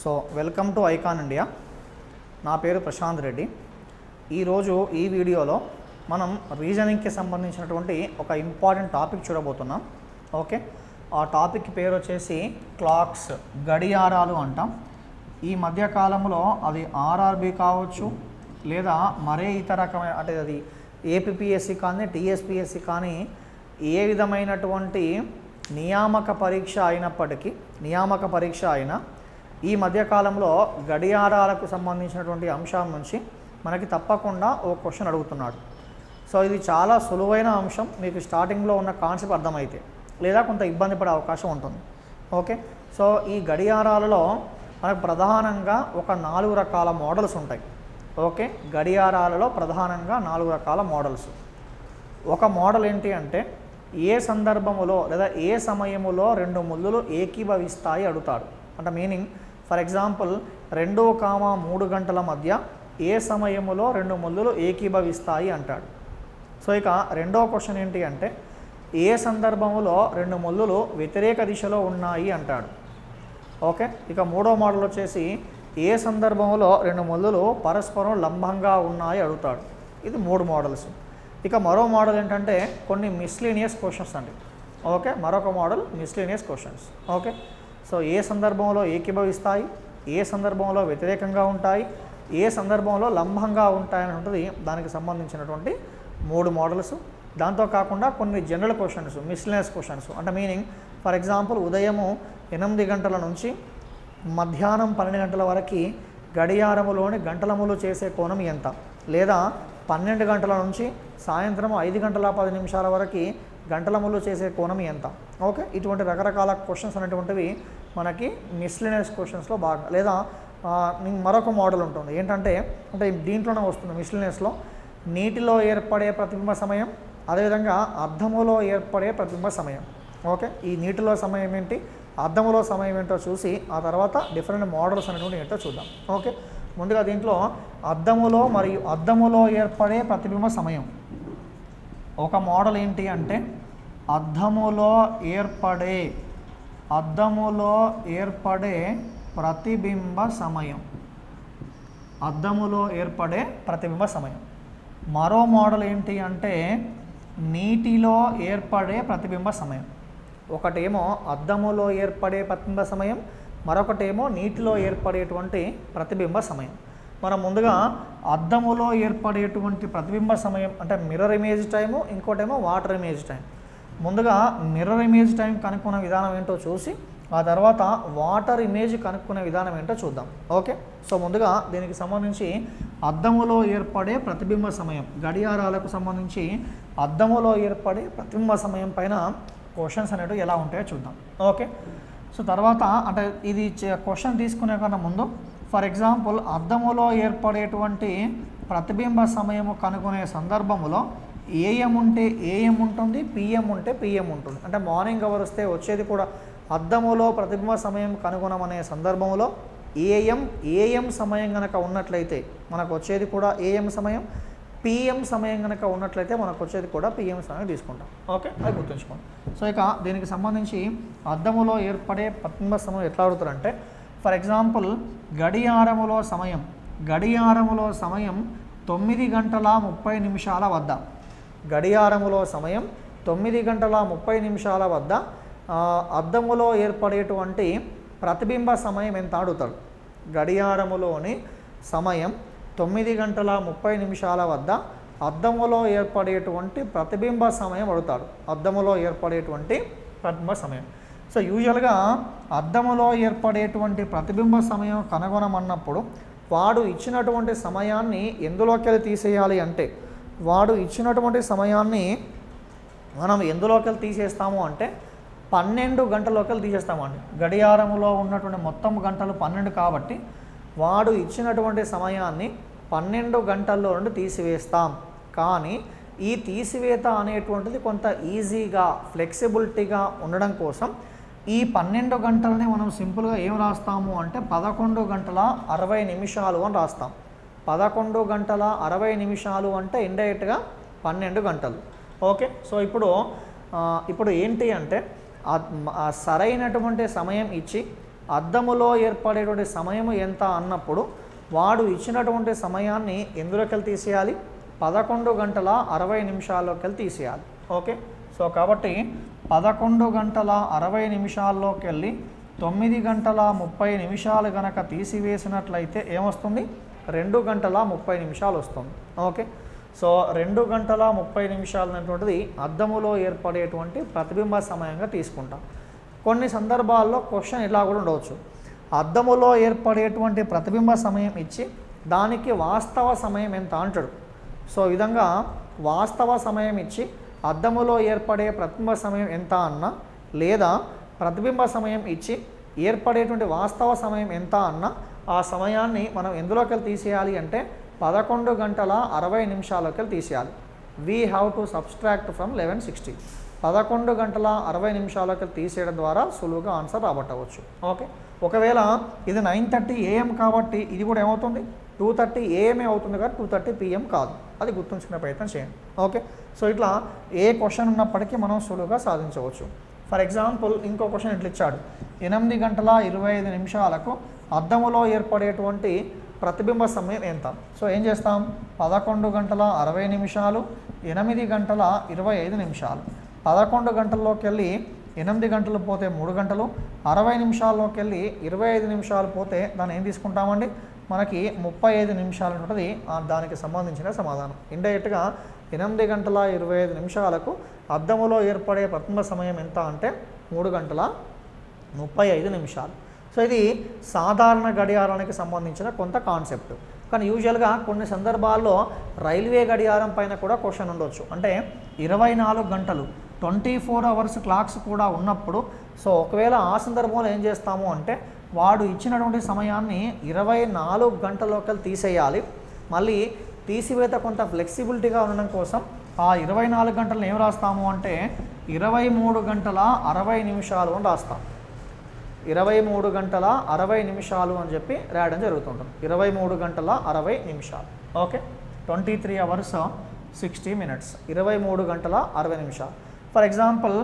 So welcome to icon India. నా పేరు ప్రశాంత్ రెడ్డి. ఈరోజు ఈ వీడియోలో మనం రీజనింగ్కి సంబంధించినటువంటి ఒక ఇంపార్టెంట్ టాపిక్ చూడబోతున్నాం. ఓకే, ఆ టాపిక్ పేరు వచ్చేసి క్లాక్స్, గడియారాలు అంటాం. ఈ మధ్యకాలంలో అది ఆర్ఆర్బి కావచ్చు లేదా మరే ఇతర రకమైన అంటే అది ఏపీఎస్సి కానీ టీఎస్పిఎస్సి కానీ ఏ విధమైనటువంటి నియామక పరీక్ష అయినా ఈ మధ్యకాలంలో గడియారాలకు సంబంధించినటువంటి అంశం నుంచి మనకి తప్పకుండా ఓ క్వశ్చన్ అడుగుతున్నాడు. సో ఇది చాలా సులువైన అంశం. మీకు స్టార్టింగ్లో ఉన్న కాన్సెప్ట్ అర్థమైతే లేదా కొంత ఇబ్బంది పడే అవకాశం ఉంటుంది. ఓకే, సో ఈ గడియారాలలో మనకు ప్రధానంగా ఒక 4 రకాల మోడల్స్ ఉంటాయి. ఓకే, గడియారాలలో ప్రధానంగా 4 రకాల మోడల్స్. ఒక మోడల్ ఏంటి అంటే ఏ సందర్భములో లేదా ఏ సమయములో 2 ముళ్ళులు ఏకీభవిస్తాయి అడుగుతాడు. అంటే మీనింగ్ ఫర్ ఎగ్జాంపుల్ 2-3 గంటల మధ్య ఏ సమయములో 2 ముళ్ళులు ఏకీభవిస్తాయి అంటాడు. సో ఇక రెండో క్వశ్చన్ ఏంటి అంటే ఏ సందర్భములో 2 ముళ్ళులు వ్యతిరేక దిశలో ఉన్నాయి అంటాడు. ఓకే, ఇక మూడో మోడల్ వచ్చేసి ఏ సందర్భంలో 2 ముళ్ళులు పరస్పరం లంబంగా ఉన్నాయి అడుగుతాడు. ఇది 3 మోడల్స్. ఇక మరో మోడల్ ఏంటంటే కొన్ని మిస్లీనియస్ క్వశ్చన్స్ అండి. ఓకే, మరొక model miscellaneous questions. Okay, so ఏ సందర్భంలో ఏకీభవిస్తాయి, ఏ సందర్భంలో వ్యతిరేకంగా ఉంటాయి, ఏ సందర్భంలో లంబంగా ఉంటాయని ఉంటుంది. దానికి సంబంధించినటువంటి 3 మోడల్స్. దాంతో కాకుండా కొన్ని జనరల్ క్వశ్చన్స్, మిస్లీనియస్ క్వశ్చన్స్. అంటే మీనింగ్ ఫర్ ఎగ్జాంపుల్ ఉదయము 8 గంటల నుంచి మధ్యాహ్నం 12 గంటల వరకు గడియారములోని గంటలములు చేసే కోణం ఎంత, లేదా 12 గంటల నుంచి సాయంత్రం 5 గంటల 10 నిమిషాల వరకు గంటలములు చేసే కోణం ఎంత. ఓకే, ఇటువంటి రకరకాల క్వశ్చన్స్ అనేటువంటివి మనకి మిస్లీనియస్ క్వశ్చన్స్లో బాగా. లేదా మరొక మోడల్ ఉంటుంది ఏంటంటే అంటే దీంట్లోనే వస్తుంది మిస్లీనియస్లో నీటిలో ఏర్పడే ప్రతిబింబ సమయం, అదేవిధంగా అద్దములో ఏర్పడే ప్రతిబింబ సమయం. ఓకే, ఈ నీటిలో సమయం ఏంటి, అద్దములో సమయం ఏంటో చూసి ఆ తర్వాత డిఫరెంట్ మోడల్స్ అనేటువంటి ఏంటో చూద్దాం. ఓకే, ముందుగా దీంట్లో అద్దములో ఏర్పడే ప్రతిబింబ సమయం. ఒక మోడల్ ఏంటి అంటే అద్దములో ఏర్పడే ప్రతిబింబ సమయం. అద్దములో ఏర్పడే ప్రతిబింబ సమయం. మరో మోడల్ ఏంటి అంటే నీటిలో ఏర్పడే ప్రతిబింబ సమయం. ఒకటేమో అద్దములో ఏర్పడే ప్రతిబింబ సమయం, మరొకటేమో నీటిలో ఏర్పడేటువంటి ప్రతిబింబ సమయం. మనం ముందుగా అద్దములో ఏర్పడేటువంటి ప్రతిబింబ సమయం అంటే మిర్రర్ ఇమేజ్ టైము, ఇంకోటేమో వాటర్ ఇమేజ్ టైం. ముందుగా మిర్రర్ ఇమేజ్ టైం కనుక్కునే విధానం ఏంటో చూసి ఆ తర్వాత వాటర్ ఇమేజ్ కనుక్కునే విధానం ఏంటో చూద్దాం. ఓకే, సో ముందుగా దీనికి సంబంధించి అద్దములో ఏర్పడే ప్రతిబింబ సమయం, గడియారాలకు సంబంధించి అద్దములో ఏర్పడే ప్రతిబింబ సమయం పైన క్వశ్చన్స్ అనేవి ఎలా ఉంటాయో చూద్దాం. ఓకే, సో తర్వాత అంటే ఇది క్వశ్చన్ తీసుకునే కన్నా ముందు ఫర్ ఎగ్జాంపుల్ అద్దములో ఏర్పడేటువంటి ప్రతిబింబ సమయము కనుక్కునే సందర్భంలో ఏఎం ఉంటే ఏఎం ఉంటుంది, పిఎం ఉంటే పిఎం ఉంటుంది. అంటే మార్నింగ్ అవర్ వస్తే వచ్చేది కూడా అద్దములో ప్రతిబింబ సమయం కనుగొనమనే సందర్భంలో ఏఎం సమయం కనుక ఉన్నట్లయితే మనకు వచ్చేది కూడా ఏఎం సమయం, పిఎం సమయం కనుక ఉన్నట్లయితే మనకు వచ్చేది కూడా పిఎం సమయం తీసుకుంటాం. ఓకే, అది గుర్తుంచుకోండి. సో ఇక దీనికి సంబంధించి అద్దములో ఏర్పడే ప్రతిబింబ సమయం ఎట్లా అడుగుతారంటే ఫర్ ఎగ్జాంపుల్ గడియారములో సమయం 9 గంటల 30 నిమిషాల వద్ద, గడియారములో సమయం 9 గంటల 30 నిమిషాల వద్ద అద్దములో ఏర్పడేటువంటి ప్రతిబింబ సమయం ఎంత అడుగుతాడు. గడియారములోని సమయం 9 గంటల 30 నిమిషాల వద్ద అద్దములో ఏర్పడేటువంటి ప్రతిబింబ సమయం అడుగుతాడు. అద్దములో ఏర్పడేటువంటి ప్రతిబింబ సమయం. సో యూజువల్గా అద్దములో ఏర్పడేటువంటి ప్రతిబింబ సమయం కనుగొనమన్నప్పుడు వాడు ఇచ్చినటువంటి సమయాన్ని ఎందులోకి వెళ్ళి తీసేయాలి అంటే వాడు ఇచ్చినటువంటి సమయాన్ని మనం ఎందులోకి వెళ్ళి తీసేస్తాము అంటే 12 గంటలోకి వెళ్ళి తీసేస్తామండి. గడియారములో ఉన్నటువంటి మొత్తం గంటలు 12 కాబట్టి వాడు ఇచ్చినటువంటి సమయాన్ని 12 గంటల్లో నుండి తీసివేస్తాం. కానీ ఈ తీసివేత అనేటువంటిది కొంత ఈజీగా ఫ్లెక్సిబిలిటీగా ఉండడం కోసం ఈ 12 గంటలని మనం సింపుల్గా ఏం రాస్తాము అంటే 11 గంటల 60 నిమిషాలు అని రాస్తాం. 11 గంటల 60 నిమిషాలు అంటే ఇండైరెక్ట్గా 12 గంటలు. ఓకే, సో ఇప్పుడు ఏంటి అంటే సరైనటువంటి సమయం ఇచ్చి అద్దములో ఏర్పడేటువంటి సమయం ఎంత అన్నప్పుడు వాడు ఇచ్చినటువంటి సమయాన్ని ఎందులోకి వెళ్ళి తీసేయాలి? 11 గంటల 60 నిమిషాల్లోకి వెళ్ళి తీసేయాలి. ఓకే, సో కాబట్టి 11 గంటల 60 నిమిషాల్లోకి వెళ్ళి 9 గంటల 30 నిమిషాలు కనుక తీసివేసినట్లయితే ఏమొస్తుంది? 2 గంటల 30 నిమిషాలు వస్తుంది. ఓకే, సో 2 గంటల 30 నిమిషాలు అనేటువంటిది అద్దములో ఏర్పడేటువంటి ప్రతిబింబ సమయంగా తీసుకుంటాం. కొన్ని సందర్భాల్లో క్వశ్చన్ ఇలా కూడా ఉండవచ్చు. అద్దములో ఏర్పడేటువంటి ప్రతిబింబ సమయం ఇచ్చి దానికి వాస్తవ సమయం ఎంత అంటాడు. సో ఈ విధంగా వాస్తవ సమయం ఇచ్చి అద్దములో ఏర్పడే ప్రతిబింబ సమయం ఎంత అన్నా, లేదా ప్రతిబింబ సమయం ఇచ్చి ఏర్పడేటువంటి వాస్తవ సమయం ఎంత అన్నా ఆ సమయాన్ని మనం ఎందులోకి వెళ్ళి తీసేయాలి అంటే 11 గంటల 60 నిమిషాలకి వెళ్ళి తీసేయాలి. We have to subtract from 1160. 11 గంటల 60 నిమిషాలకి తీసేయడం ద్వారా సులువుగా ఆన్సర్ రాబట్టవచ్చు. ఓకే, ఒకవేళ ఇది 9:30 AM కాబట్టి ఇది కూడా ఏమవుతుంది? 2:30 AM అవుతుంది కానీ 2:30 PM కాదు. అది గుర్తుంచుకునే ప్రయత్నం చేయండి. ఓకే, సో ఇట్లా ఏ క్వశ్చన్ ఉన్నప్పటికీ మనం సులువుగా సాధించవచ్చు. ఫర్ ఎగ్జాంపుల్ ఇంకో క్వశ్చన్ ఇట్లా ఇచ్చాడు. 8 గంటల 25 నిమిషాలకు అద్దములో ఏర్పడేటువంటి ప్రతిబింబ సమయం ఎంత? సో ఏం చేస్తాం? 11 గంటల 60 నిమిషాలు, 8 గంటల 25 నిమిషాలు. 11 గంటల్లోకి వెళ్ళి 8 గంటలు పోతే 3 గంటలు, 60 నిమిషాల్లోకి వెళ్ళి 25 నిమిషాలు పోతే దాన్ని ఏం తీసుకుంటామండి? మనకి 35 నిమిషాలు ఉంటుంది. దానికి సంబంధించిన సమాధానం ఇండైరెక్ట్గా 8 గంటల 25 నిమిషాలకు అద్దములో ఏర్పడే ప్రతిబింబ సమయం ఎంత అంటే 3 గంటల 35 నిమిషాలు. సో ఇది సాధారణ గడియారానికి సంబంధించిన కొంత కాన్సెప్ట్. కానీ యూజువల్గా కొన్ని సందర్భాల్లో రైల్వే గడియారం పైన కూడా క్వశ్చన్ ఉండొచ్చు. అంటే 24 గంటలు 24 అవర్స్ క్లాక్స్ కూడా ఉన్నప్పుడు సో ఒకవేళ ఆ సందర్భంలో ఏం చేస్తాము అంటే వాడు ఇచ్చినటువంటి సమయాన్ని 24 గంటల్లోకి తీసేయాలి. మళ్ళీ తీసివేత కొంత ఫ్లెక్సిబిలిటీగా ఉండడం కోసం ఆ 24 గంటలను ఏం రాస్తాము అంటే 23 గంటల 60 నిమిషాలు అని రాస్తాం. 23 గంటల 60 నిమిషాలు అని చెప్పి రాయడం జరుగుతుంటుంది. 23 గంటల 60 నిమిషాలు. ఓకే, 23 అవర్స్ 60 మినిట్స్, 23 గంటల 60 నిమిషాలు. ఫర్ ఎగ్జాంపుల్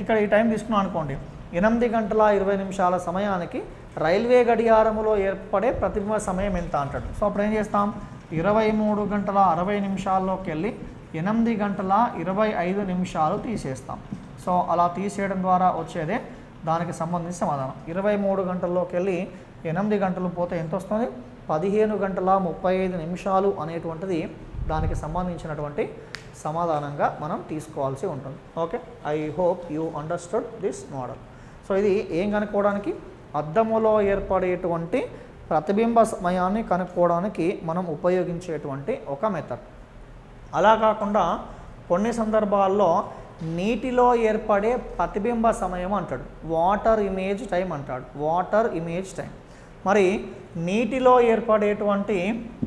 ఇక్కడ ఈ టైం తీసుకున్నాం అనుకోండి. 8 గంటల 20 నిమిషాల సమయానికి రైల్వే గడియారములో ఏర్పడే ప్రతిబింబ సమయం ఎంత అంటాడు. సో అప్పుడు ఏం చేస్తాం? 23 గంటల 60 నిమిషాల్లోకి వెళ్ళి 8 గంటల 25 నిమిషాలు తీసేస్తాం. సో అలా తీసేయడం ద్వారా వచ్చేదే దానికి సంబంధించిన సమాధానం. 23 గంటల్లోకి వెళ్ళి 8 గంటలు పోతే ఎంత వస్తుంది? 15 గంటల 35 నిమిషాలు అనేటువంటిది దానికి సంబంధించినటువంటి సమాధానంగా మనం తీసుకోవాల్సి ఉంటుంది. Okay, I hope you understood this model. So ఇది ఏం కనుక్కోవడానికి? అద్దములో ఏర్పడేటువంటి ప్రతిబింబ సమయాన్ని కనుక్కోవడానికి మనం ఉపయోగించేటువంటి ఒక మెథడ్. అలా కాకుండా కొన్ని సందర్భాల్లో నీటిలో ఏర్పడే ప్రతిబింబ సమయం అంటాడు, వాటర్ ఇమేజ్ టైం అంటాడు, వాటర్ ఇమేజ్ టైం. మరి నీటిలో ఏర్పడేటువంటి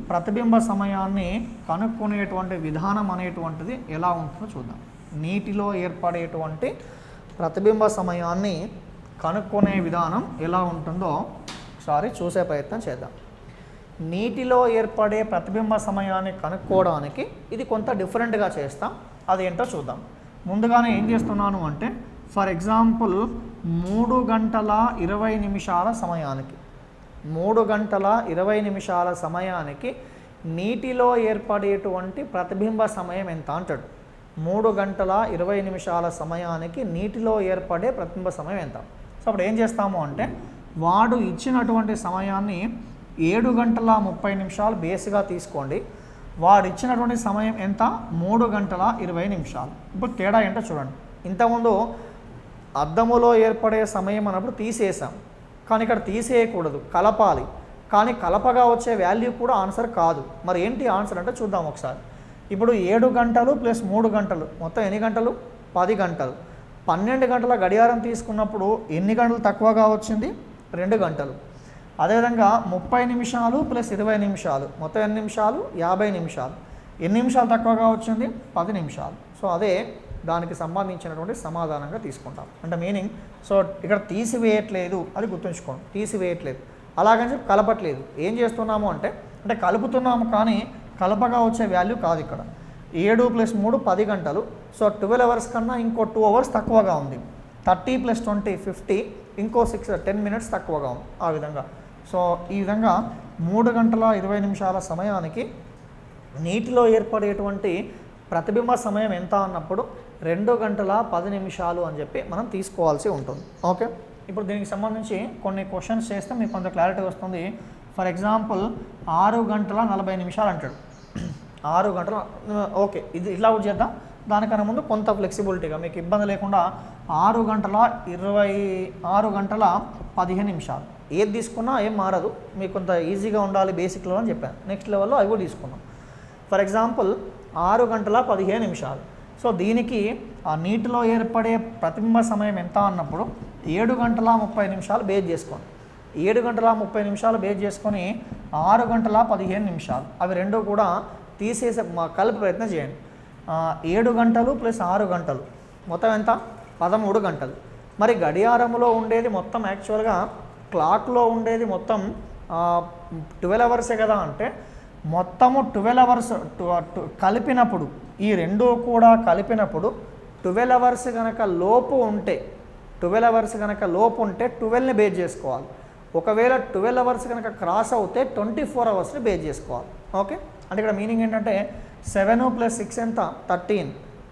ప్రతిబింబ సమయాన్ని కనుక్కునేటువంటి విధానం అనేటువంటిది ఎలా ఉంటుందో చూద్దాం. నీటిలో ఏర్పడేటువంటి ప్రతిబింబ సమయాన్ని కనుక్కునే విధానం ఎలా ఉంటుందో ఒకసారి చూసే ప్రయత్నం చేద్దాం. నీటిలో ఏర్పడే ప్రతిబింబ సమయాన్ని కనుక్కోవడానికి ఇది కొంత డిఫరెంట్గా చేస్తాం. అదేంటో చూద్దాం. ముందుగానే ఏం చేస్తున్నాను అంటే ఫర్ ఎగ్జాంపుల్ 3 గంటల 20 నిమిషాల సమయానికి 3 గంటల 20 నిమిషాల సమయానికి నీటిలో ఏర్పడేటువంటి ప్రతిబింబ సమయం ఎంత అంటాడు. 3 గంటల 20 నిమిషాల సమయానికి నీటిలో ఏర్పడే ప్రతిబింబ సమయం ఎంత. సో అప్పుడు ఏం చేస్తాము అంటే వాడు ఇచ్చినటువంటి సమయాన్ని 7 గంటల 30 నిమిషాలు బేస్గా తీసుకోండి. వాడు ఇచ్చినటువంటి సమయం ఎంత? 3 గంటల 20 నిమిషాలు. ఇప్పుడు తేడా ఏంటో చూడండి. ఇంతకుముందు అద్దములో ఏర్పడే సమయం అన్నప్పుడు తీసేసాం, కానీ ఇక్కడ తీసేయకూడదు, కలపాలి. కానీ కలపగా వచ్చే వాల్యూ కూడా ఆన్సర్ కాదు. మరి ఏంటి ఆన్సర్ అంటే చూద్దాం ఒకసారి. ఇప్పుడు 7 గంటలు ప్లస్ 3 గంటలు మొత్తం ఎన్ని గంటలు? 10 గంటలు. 12 గంటల గడియారం తీసుకున్నప్పుడు ఎన్ని గంటలు తక్కువగా వచ్చింది? 2 గంటలు. అదేవిధంగా 30 నిమిషాలు ప్లస్ 20 నిమిషాలు మొత్తం ఎన్ని నిమిషాలు? 50 నిమిషాలు. ఎన్ని నిమిషాలు తక్కువగా వచ్చింది? 10 నిమిషాలు. సో అదే దానికి సంబంధించినటువంటి సమాధానంగా తీసుకుంటాం. అంటే మీనింగ్ సో ఇక్కడ తీసివేయట్లేదు, అది గుర్తుంచుకోండి. తీసివేయట్లేదు, అలాగని చెప్పి కలపట్లేదు. ఏం చేస్తున్నాము అంటే కలుపుతున్నాము, కానీ కలపగా వచ్చే వాల్యూ కాదు ఇక్కడ. 7 + 3 10 గంటలు. సో 12 అవర్స్ కన్నా ఇంకో 2 అవర్స్ తక్కువగా ఉంది. 30 + 20 50, ఇంకో 10 మినిట్స్ తక్కువగా ఉంది ఆ విధంగా. సో ఈ విధంగా 3 గంటల 20 నిమిషాల సమయానికి నీటిలో ఏర్పడేటువంటి ప్రతిబింబ సమయం ఎంత అన్నప్పుడు 2 గంటల 10 నిమిషాలు అని చెప్పి మనం తీసుకోవాల్సి ఉంటుంది. ఓకే, ఇప్పుడు దీనికి సంబంధించి కొన్ని క్వశ్చన్స్ చేస్తే మీకు కొంత క్లారిటీ వస్తుంది. ఫర్ ఎగ్జాంపుల్ 6 గంటల 40 నిమిషాలు అంటాడు. 6 గంటల ఓకే, ఇది ఇట్లా కూడా చేద్దాం. దానికన్నా ముందు కొంత ఫ్లెక్సిబిలిటీగా మీకు ఇబ్బంది లేకుండా 6 గంటల 15 నిమిషాలు ఏది తీసుకున్నా ఏం మారదు, మీకు కొంత ఈజీగా ఉండాలి బేసిక్లో అని చెప్పాను. నెక్స్ట్ లెవెల్లో అవి కూడా తీసుకున్నాం. ఫర్ ఎగ్జాంపుల్ 6 గంటల 15 నిమిషాలు. సో దీనికి ఆ నీటిలో ఏర్పడే ప్రతిబింబ సమయం ఎంత అన్నప్పుడు 7 గంటల 30 నిమిషాలు బేస్ చేసుకోండి. 7 గంటల 30 నిమిషాలు బేస్ చేసుకొని 6 గంటల 15 నిమిషాలు అవి రెండు కూడా తీసేసే కలిపి ప్రయత్నం చేయండి. 7 గంటలు ప్లస్ 6 గంటలు మొత్తం ఎంత? 13 గంటలు. మరి గడియారంలో ఉండేది మొత్తం యాక్చువల్గా క్లాక్లో ఉండేది మొత్తం 12 అవర్సే కదా. అంటే మొత్తము 12 అవర్స్ కలిపినప్పుడు ఈ రెండు కూడా కలిపినప్పుడు 12 అవర్స్ కనుక లోపు ఉంటే 12ని బేస్ చేసుకోవాలి. ఒకవేళ 12 అవర్స్ కనుక క్రాస్ అవుతే 24 అవర్స్ని బేస్ చేసుకోవాలి. ఓకే, అంటే ఇక్కడ మీనింగ్ ఏంటంటే 7 + 6 ఎంత?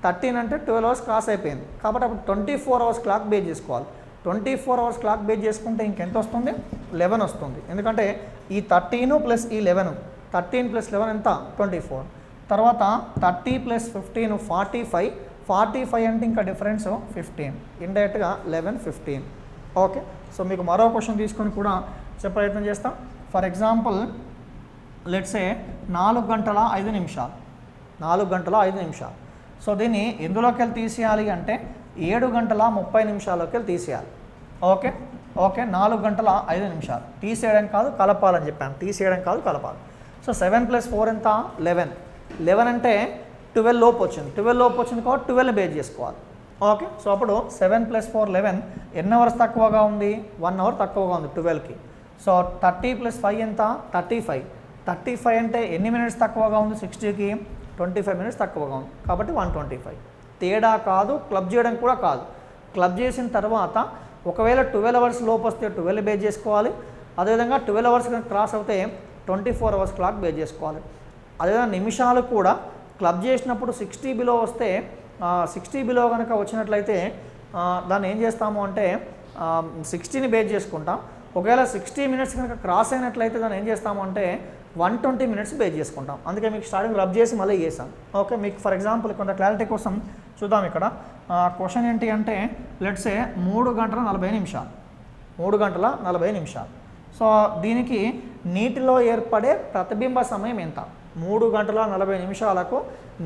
13 అంటే 12 అవర్స్ క్రాస్ అయిపోయింది కాబట్టి అప్పుడు 24 అవర్స్ క్లాక్ బేస్ చేసుకోవాలి. 24 అవర్స్ క్లాక్ బేస్ చేసుకుంటే ఇంకెంత వస్తుంది? 11 వస్తుంది. ఎందుకంటే ఈ 13 + ఈ 11, 13 + 11 ఎంత? 24. తర్వాత 30 + 15 45 అంటే ఇంకా డిఫరెన్స్ 15, ఇండైరెక్ట్గా 11 15. ఓకే, సో మీకు మరో క్వశ్చన్ తీసుకొని కూడా చెప్పే ప్రయత్నం చేస్తాం. ఫర్ ఎగ్జాంపుల్ లెట్సే 4 గంటల 5 నిమిషాలు. 4 గంటల 5 నిమిషాలు. సో దీన్ని ఎందులోకి వెళ్ళి తీసేయాలి అంటే 7 గంటల 30 నిమిషాల్లోకి వెళ్ళి తీసేయాలి. ఓకే, 4 గంటల 5 నిమిషాలు. తీసేయడం కాదు కలపాలని చెప్పాను, తీసేయడం కాదు కలపాలి. సో 7 + 4 ఎంత? 11 అంటే 12 లోపు వచ్చింది. 12 లోపు వచ్చింది కాబట్టి 12ని బేస్ చేసుకోవాలి. ఓకే, సో అప్పుడు 7 + 4 11. ఎన్ని అవర్స్ తక్కువగా ఉంది? 1 అవర్ తక్కువగా ఉంది 12కి. సో 30 + 5 ఎంత? 35 అంటే ఎన్ని మినిట్స్ తక్కువగా ఉంది 60కి? 25 మినిట్స్ తక్కువగా ఉంది కాబట్టి 125. తేడా కాదు, క్లబ్ చేయడం కూడా కాదు. క్లబ్ చేసిన తర్వాత ఒకవేళ 12 అవర్స్ లోపు వస్తే 12 బేస్ చేసుకోవాలి. అదేవిధంగా 12 అవర్స్ కనుక క్రాస్ అవుతే 24 అవర్స్ క్లాక్ బేస్ చేసుకోవాలి. అదేవిధంగా నిమిషాలు కూడా క్లబ్ చేసినప్పుడు 60 బిలో వస్తే 60 బిలో కనుక వచ్చినట్లయితే దాన్ని ఏం చేస్తాము అంటే 60ని బేస్ చేసుకుంటాం. ఒకవేళ 60 మినిట్స్ కనుక క్రాస్ అయినట్లయితే దాన్ని ఏం చేస్తాము అంటే 120 మినిట్స్ బేస్ చేసుకుంటాం. అందుకే మీకు స్టార్టింగ్ రబ్ చేసి మళ్ళీ చేసాం. ఓకే, మీకు ఫర్ ఎగ్జాంపుల్ కొంత క్లారిటీ కోసం చూద్దాం. ఇక్కడ క్వశ్చన్ ఏంటి అంటే లెట్సే 3 గంటల 40 నిమిషాలు. 3 గంటల 40 నిమిషాలు. సో దీనికి నీటిలో ఏర్పడే ప్రతిబింబ సమయం ఎంత? 3 గంటల 40 నిమిషాలకు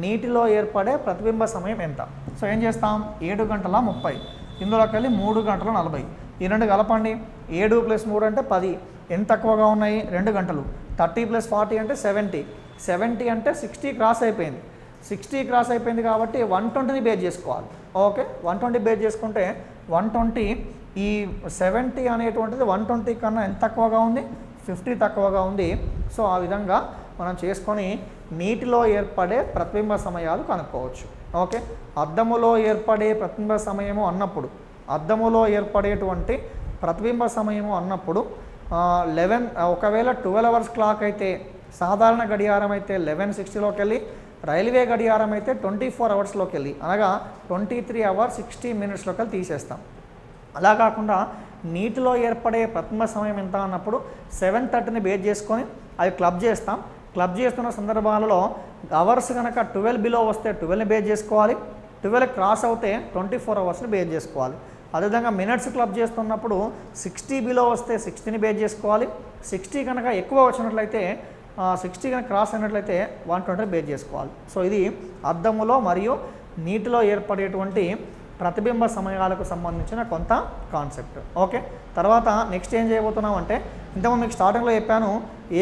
నీటిలో ఏర్పడే ప్రతిబింబ సమయం ఎంత? సో ఏం చేస్తాం? 7 గంటల 30, ఇందులోకి వెళ్ళి 3 గంటల 40, ఈ రెండు కలపండి. 7 + 3 అంటే 10. ఎంత తక్కువగా ఉన్నాయి? 2 గంటలు. 30 + 40 అంటే 70 అంటే 60 క్రాస్ అయిపోయింది. 60 క్రాస్ అయిపోయింది కాబట్టి 120ని బేస్ చేసుకోవాలి. ఓకే, 120 బేస్ చేసుకుంటే 120 ఈ 70 అనేటువంటిది 120 కన్నా ఎంత తక్కువగా ఉంది? 50 తక్కువగా ఉంది. సో ఆ విధంగా మనం చేసుకొని నీటిలో ఏర్పడే ప్రతిబింబ సమయాలు కనుక్కోవచ్చు. ఓకే, అద్దములో ఏర్పడే ప్రతిబింబ సమయము అన్నప్పుడు అద్దములో ఏర్పడేటువంటి ప్రతిబింబ సమయము అన్నప్పుడు 11 ఒకవేళ 12 అవర్స్ క్లాక్ అయితే సాధారణ గడియారం అయితే 11:60లోకి వెళ్ళి, రైల్వే గడియారం అయితే 24 అవర్స్లోకి వెళ్ళి అనగా 23 అవర్స్ 60 మినిట్స్లోకి వెళ్ళి తీసేస్తాం. అలా కాకుండా నీటిలో ఏర్పడే ప్రతిబింబ సమయం ఎంత అన్నప్పుడు 7:30ని బేస్ చేసుకొని అవి క్లబ్ చేస్తాం. క్లబ్ చేస్తున్న సందర్భాలలో అవర్స్ కనుక 12 బిలో వస్తే 12ని బేస్ చేసుకోవాలి. 12 క్రాస్ అవుతే 24 అవర్స్ని బేస్ చేసుకోవాలి. అదేవిధంగా మినిట్స్ క్లబ్ చేస్తున్నప్పుడు 60 బిలో వస్తే 60ని బేస్ చేసుకోవాలి. 60 కనుక ఎక్కువ వచ్చినట్లయితే 60 కనుక క్రాస్ అయినట్లయితే 120 బేస్ చేసుకోవాలి. సో ఇది అద్దములో మరియు నీటిలో ఏర్పడేటువంటి ప్రతిబింబ సమయాలకు సంబంధించిన కొంత కాన్సెప్ట్. ఓకే, తర్వాత నెక్స్ట్ ఏం చేయబోతున్నాం అంటే ఇంతకుముందు మీకు స్టార్టింగ్లో చెప్పాను,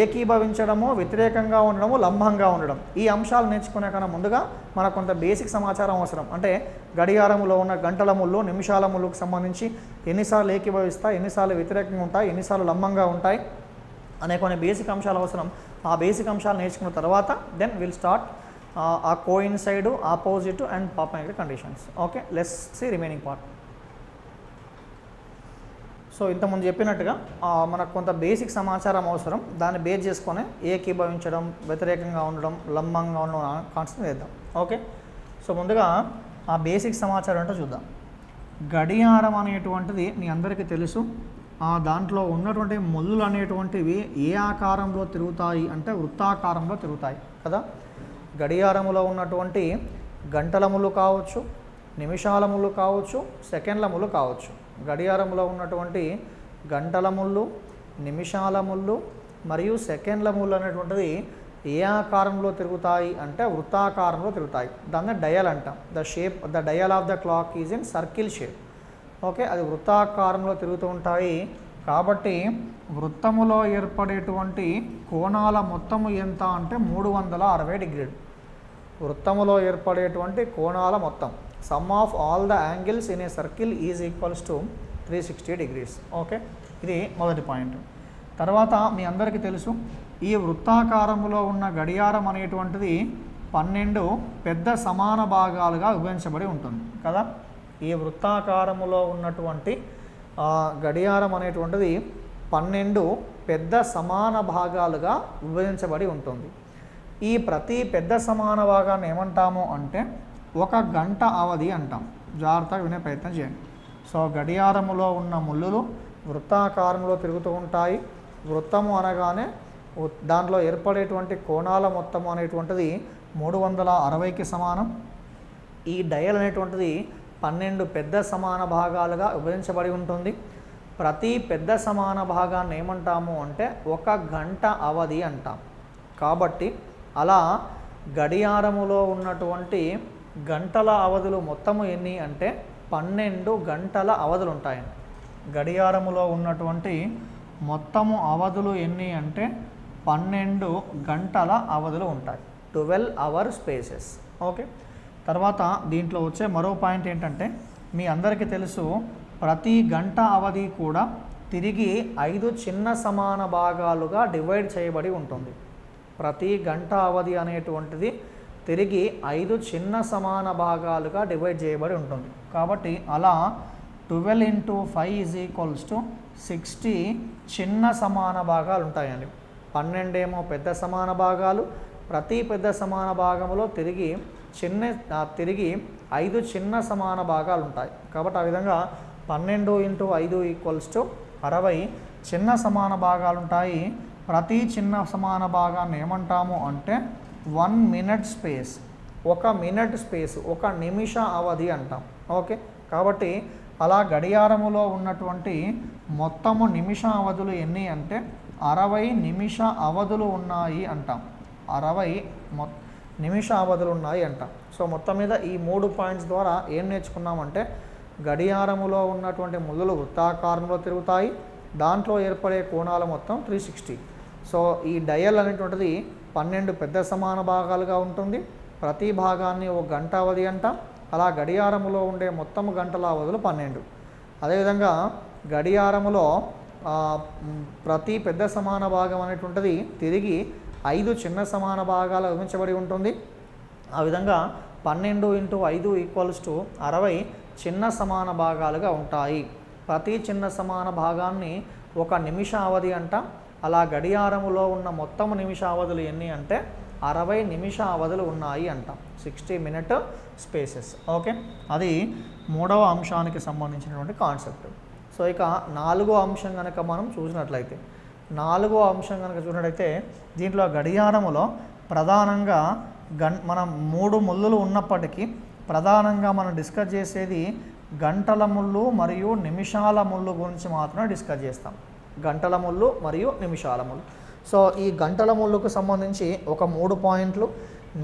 ఏకీభవించడము, వ్యతిరేకంగా ఉండడము, లంబంగా ఉండడం. ఈ అంశాలు నేర్చుకునే కన్నా ముందుగా మనకు కొంత బేసిక్ సమాచారం అవసరం. అంటే గడియారములో ఉన్న గంటల ముళ్ళు, నిమిషాల ముళ్ళకు సంబంధించి ఎన్నిసార్లు ఏకీభవిస్తాయి, ఎన్నిసార్లు వ్యతిరేకంగా ఉంటాయి, ఎన్నిసార్లు లంబంగా ఉంటాయి అనే కొన్ని బేసిక్ అంశాలు అవసరం. ఆ బేసిక్ అంశాలు నేర్చుకున్న తర్వాత దెన్ విల్ స్టార్ట్ ఆ coincide, opposite and perpendicular conditions. Okay, let's see remaining part. So ఇంతకుముందు చెప్పినట్టుగా మనకు కొంత బేసిక్ సమాచారం అవసరం, దాన్ని బేస్ చేసుకొని ఏకీభవించడం, వ్యతిరేకంగా ఉండడం, లంబంగా ఉండడం కాన్సెప్ట్ చేద్దాం. ఓకే, సో ముందుగా ఆ బేసిక్ సమాచారం అంటే చూద్దాం. గడియారం అనేటువంటిది మీ అందరికీ తెలుసు. దాంట్లో ఉన్నటువంటి ముళ్ళు అనేటువంటివి ఏ ఆకారంలో తిరుగుతాయి అంటే వృత్తాకారంలో తిరుగుతాయి కదా. గడియారములో ఉన్నటువంటి గంటల ముళ్ళు కావచ్చు, నిమిషాల ముళ్ళు కావచ్చు, సెకండ్ల ముళ్ళు కావచ్చు. గడియారంలో ఉన్నటువంటి గంటల ముళ్ళు, నిమిషాల ముళ్ళు మరియు సెకండ్ల ముళ్ళు అనేటువంటిది ఏ ఆకారంలో తిరుగుతాయి అంటే వృత్తాకారంలో తిరుగుతాయి. దాన్ని డయల్ అంటాం. The dial of the clock is in circle shape. Okay, అది వృత్తాకారంలో తిరుగుతూ ఉంటాయి. కాబట్టి వృత్తములో ఏర్పడేటువంటి కోణాల మొత్తము ఎంత అంటే 360 డిగ్రీలు. వృత్తములో ఏర్పడేటువంటి కోణాల మొత్తం, some of all the angles in a circle is equals to 360 degrees. Okay, ఇది మొదటి పాయింట్. తర్వాత మీ అందరికీ తెలుసు, ఈ వృత్తాకారములో ఉన్న గడియారం అనేటువంటిది 12 పెద్ద సమాన భాగాలుగా విభజించబడి ఉంటుంది కదా. ఈ వృత్తాకారములో ఉన్నటువంటి గడియారం అనేటువంటిది 12 పెద్ద సమాన భాగాలుగా విభజించబడి ఉంటుంది. ఈ ప్రతి పెద్ద సమాన భాగాన్ని ఏమంటాము అంటే 1 గంట అవధి అంటాం. జాగ్రత్తగా వినే ప్రయత్నం చేయండి. సో గడియారములో ఉన్న ముళ్ళులు వృత్తాకారంలో తిరుగుతూ ఉంటాయి. వృత్తము అనగానే దాంట్లో ఏర్పడేటువంటి కోణాల మొత్తము అనేటువంటిది 360కి సమానం. ఈ డయల్ అనేటువంటిది 12 పెద్ద సమాన భాగాలుగా విభజించబడి ఉంటుంది. ప్రతి పెద్ద సమాన భాగాన్ని ఏమంటాము అంటే 1 గంట అవధి అంటాం. కాబట్టి అలా గడియారములో ఉన్నటువంటి గంటల అవధులు మొత్తము ఎన్ని అంటే 12 గంటల అవధులు ఉంటాయండి. గడియారములో ఉన్నటువంటి మొత్తము అవధులు ఎన్ని అంటే 12 గంటల అవధులు ఉంటాయి. 12 అవర్ స్పేసెస్. ఓకే, తర్వాత దీంట్లో వచ్చే మరో పాయింట్ ఏంటంటే మీ అందరికీ తెలుసు, ప్రతి గంట అవధి కూడా తిరిగి 5 చిన్న సమాన భాగాలుగా డివైడ్ చేయబడి ఉంటుంది. ప్రతి గంట అవధి అనేటువంటిది తిరిగి 5 చిన్న సమాన భాగాలుగా డివైడ్ చేయబడి ఉంటుంది. కాబట్టి అలా 12 × 5 = 60 చిన్న సమాన భాగాలు ఉంటాయండి. 12 ఏమో పెద్ద సమాన భాగాలు, ప్రతి పెద్ద సమాన భాగంలో తిరిగి 5 చిన్న సమాన భాగాలు ఉంటాయి. కాబట్టి ఆ విధంగా 12 × 5 = 60 చిన్న సమాన భాగాలు ఉంటాయి. ప్రతి చిన్న సమాన భాగాన్ని ఏమంటాము అంటే 1 మినిట్ స్పేస్, 1 మినిట్ స్పేస్, 1 నిమిష అవధి అంటాం. ఓకే, కాబట్టి అలా గడియారములో ఉన్నటువంటి మొత్తము నిమిష అవధులు ఎన్ని అంటే 60 నిమిష అవధులు ఉన్నాయి అంటాం. 60 నిమిష అవధులు ఉన్నాయి అంటాం. సో మొత్తం మీద ఈ 3 పాయింట్స్ ద్వారా ఏం నేర్చుకున్నామంటే గడియారములో ఉన్నటువంటి ముళ్ళులు వృత్తాకారంలో తిరుగుతాయి. దాంట్లో ఏర్పడే కోణాల మొత్తం 360. సో ఈ డయల్ అనేటువంటిది 12 పెద్ద సమాన భాగాలుగా ఉంటుంది. ప్రతి భాగాన్ని 1 గంట అవధి అంటాం. అలా గడియారములో ఉండే మొత్తం గంటల అవధులు 12. అదేవిధంగా గడియారములో ప్రతి పెద్ద సమాన భాగం అనేటువంటిది తిరిగి 5 చిన్న సమాన భాగాలు విభజించబడి ఉంటుంది. ఆ విధంగా 12 × 5 = 60 చిన్న సమాన భాగాలుగా ఉంటాయి. ప్రతి చిన్న సమాన భాగాన్ని 1 నిమిష అవధి అంటాం. అలా గడియారములో ఉన్న మొత్తం నిమిష అవధులు ఎన్ని అంటే 60 నిమిష అవధులు ఉన్నాయి అంటాం. 60 మినిట్ స్పేసెస్. ఓకే, అది 3వ అంశానికి సంబంధించినటువంటి కాన్సెప్ట్. సో ఇక 4వ అంశం కనుక మనం చూసినట్లయితే, 4వ అంశం కనుక చూసినట్లయితే దీంట్లో గడియారములో ప్రధానంగా మనం 3 ముళ్ళులు ఉన్నప్పటికీ ప్రధానంగా మనం డిస్కస్ చేసేది గంటల ముళ్ళు మరియు నిమిషాల ముళ్ళు గురించి మాత్రమే డిస్కస్ చేస్తాం. గంటల ముళ్ళు మరియు నిమిషాల ముళ్ళు. సో ఈ గంటల ముళ్ళుకు సంబంధించి ఒక 3 పాయింట్లు,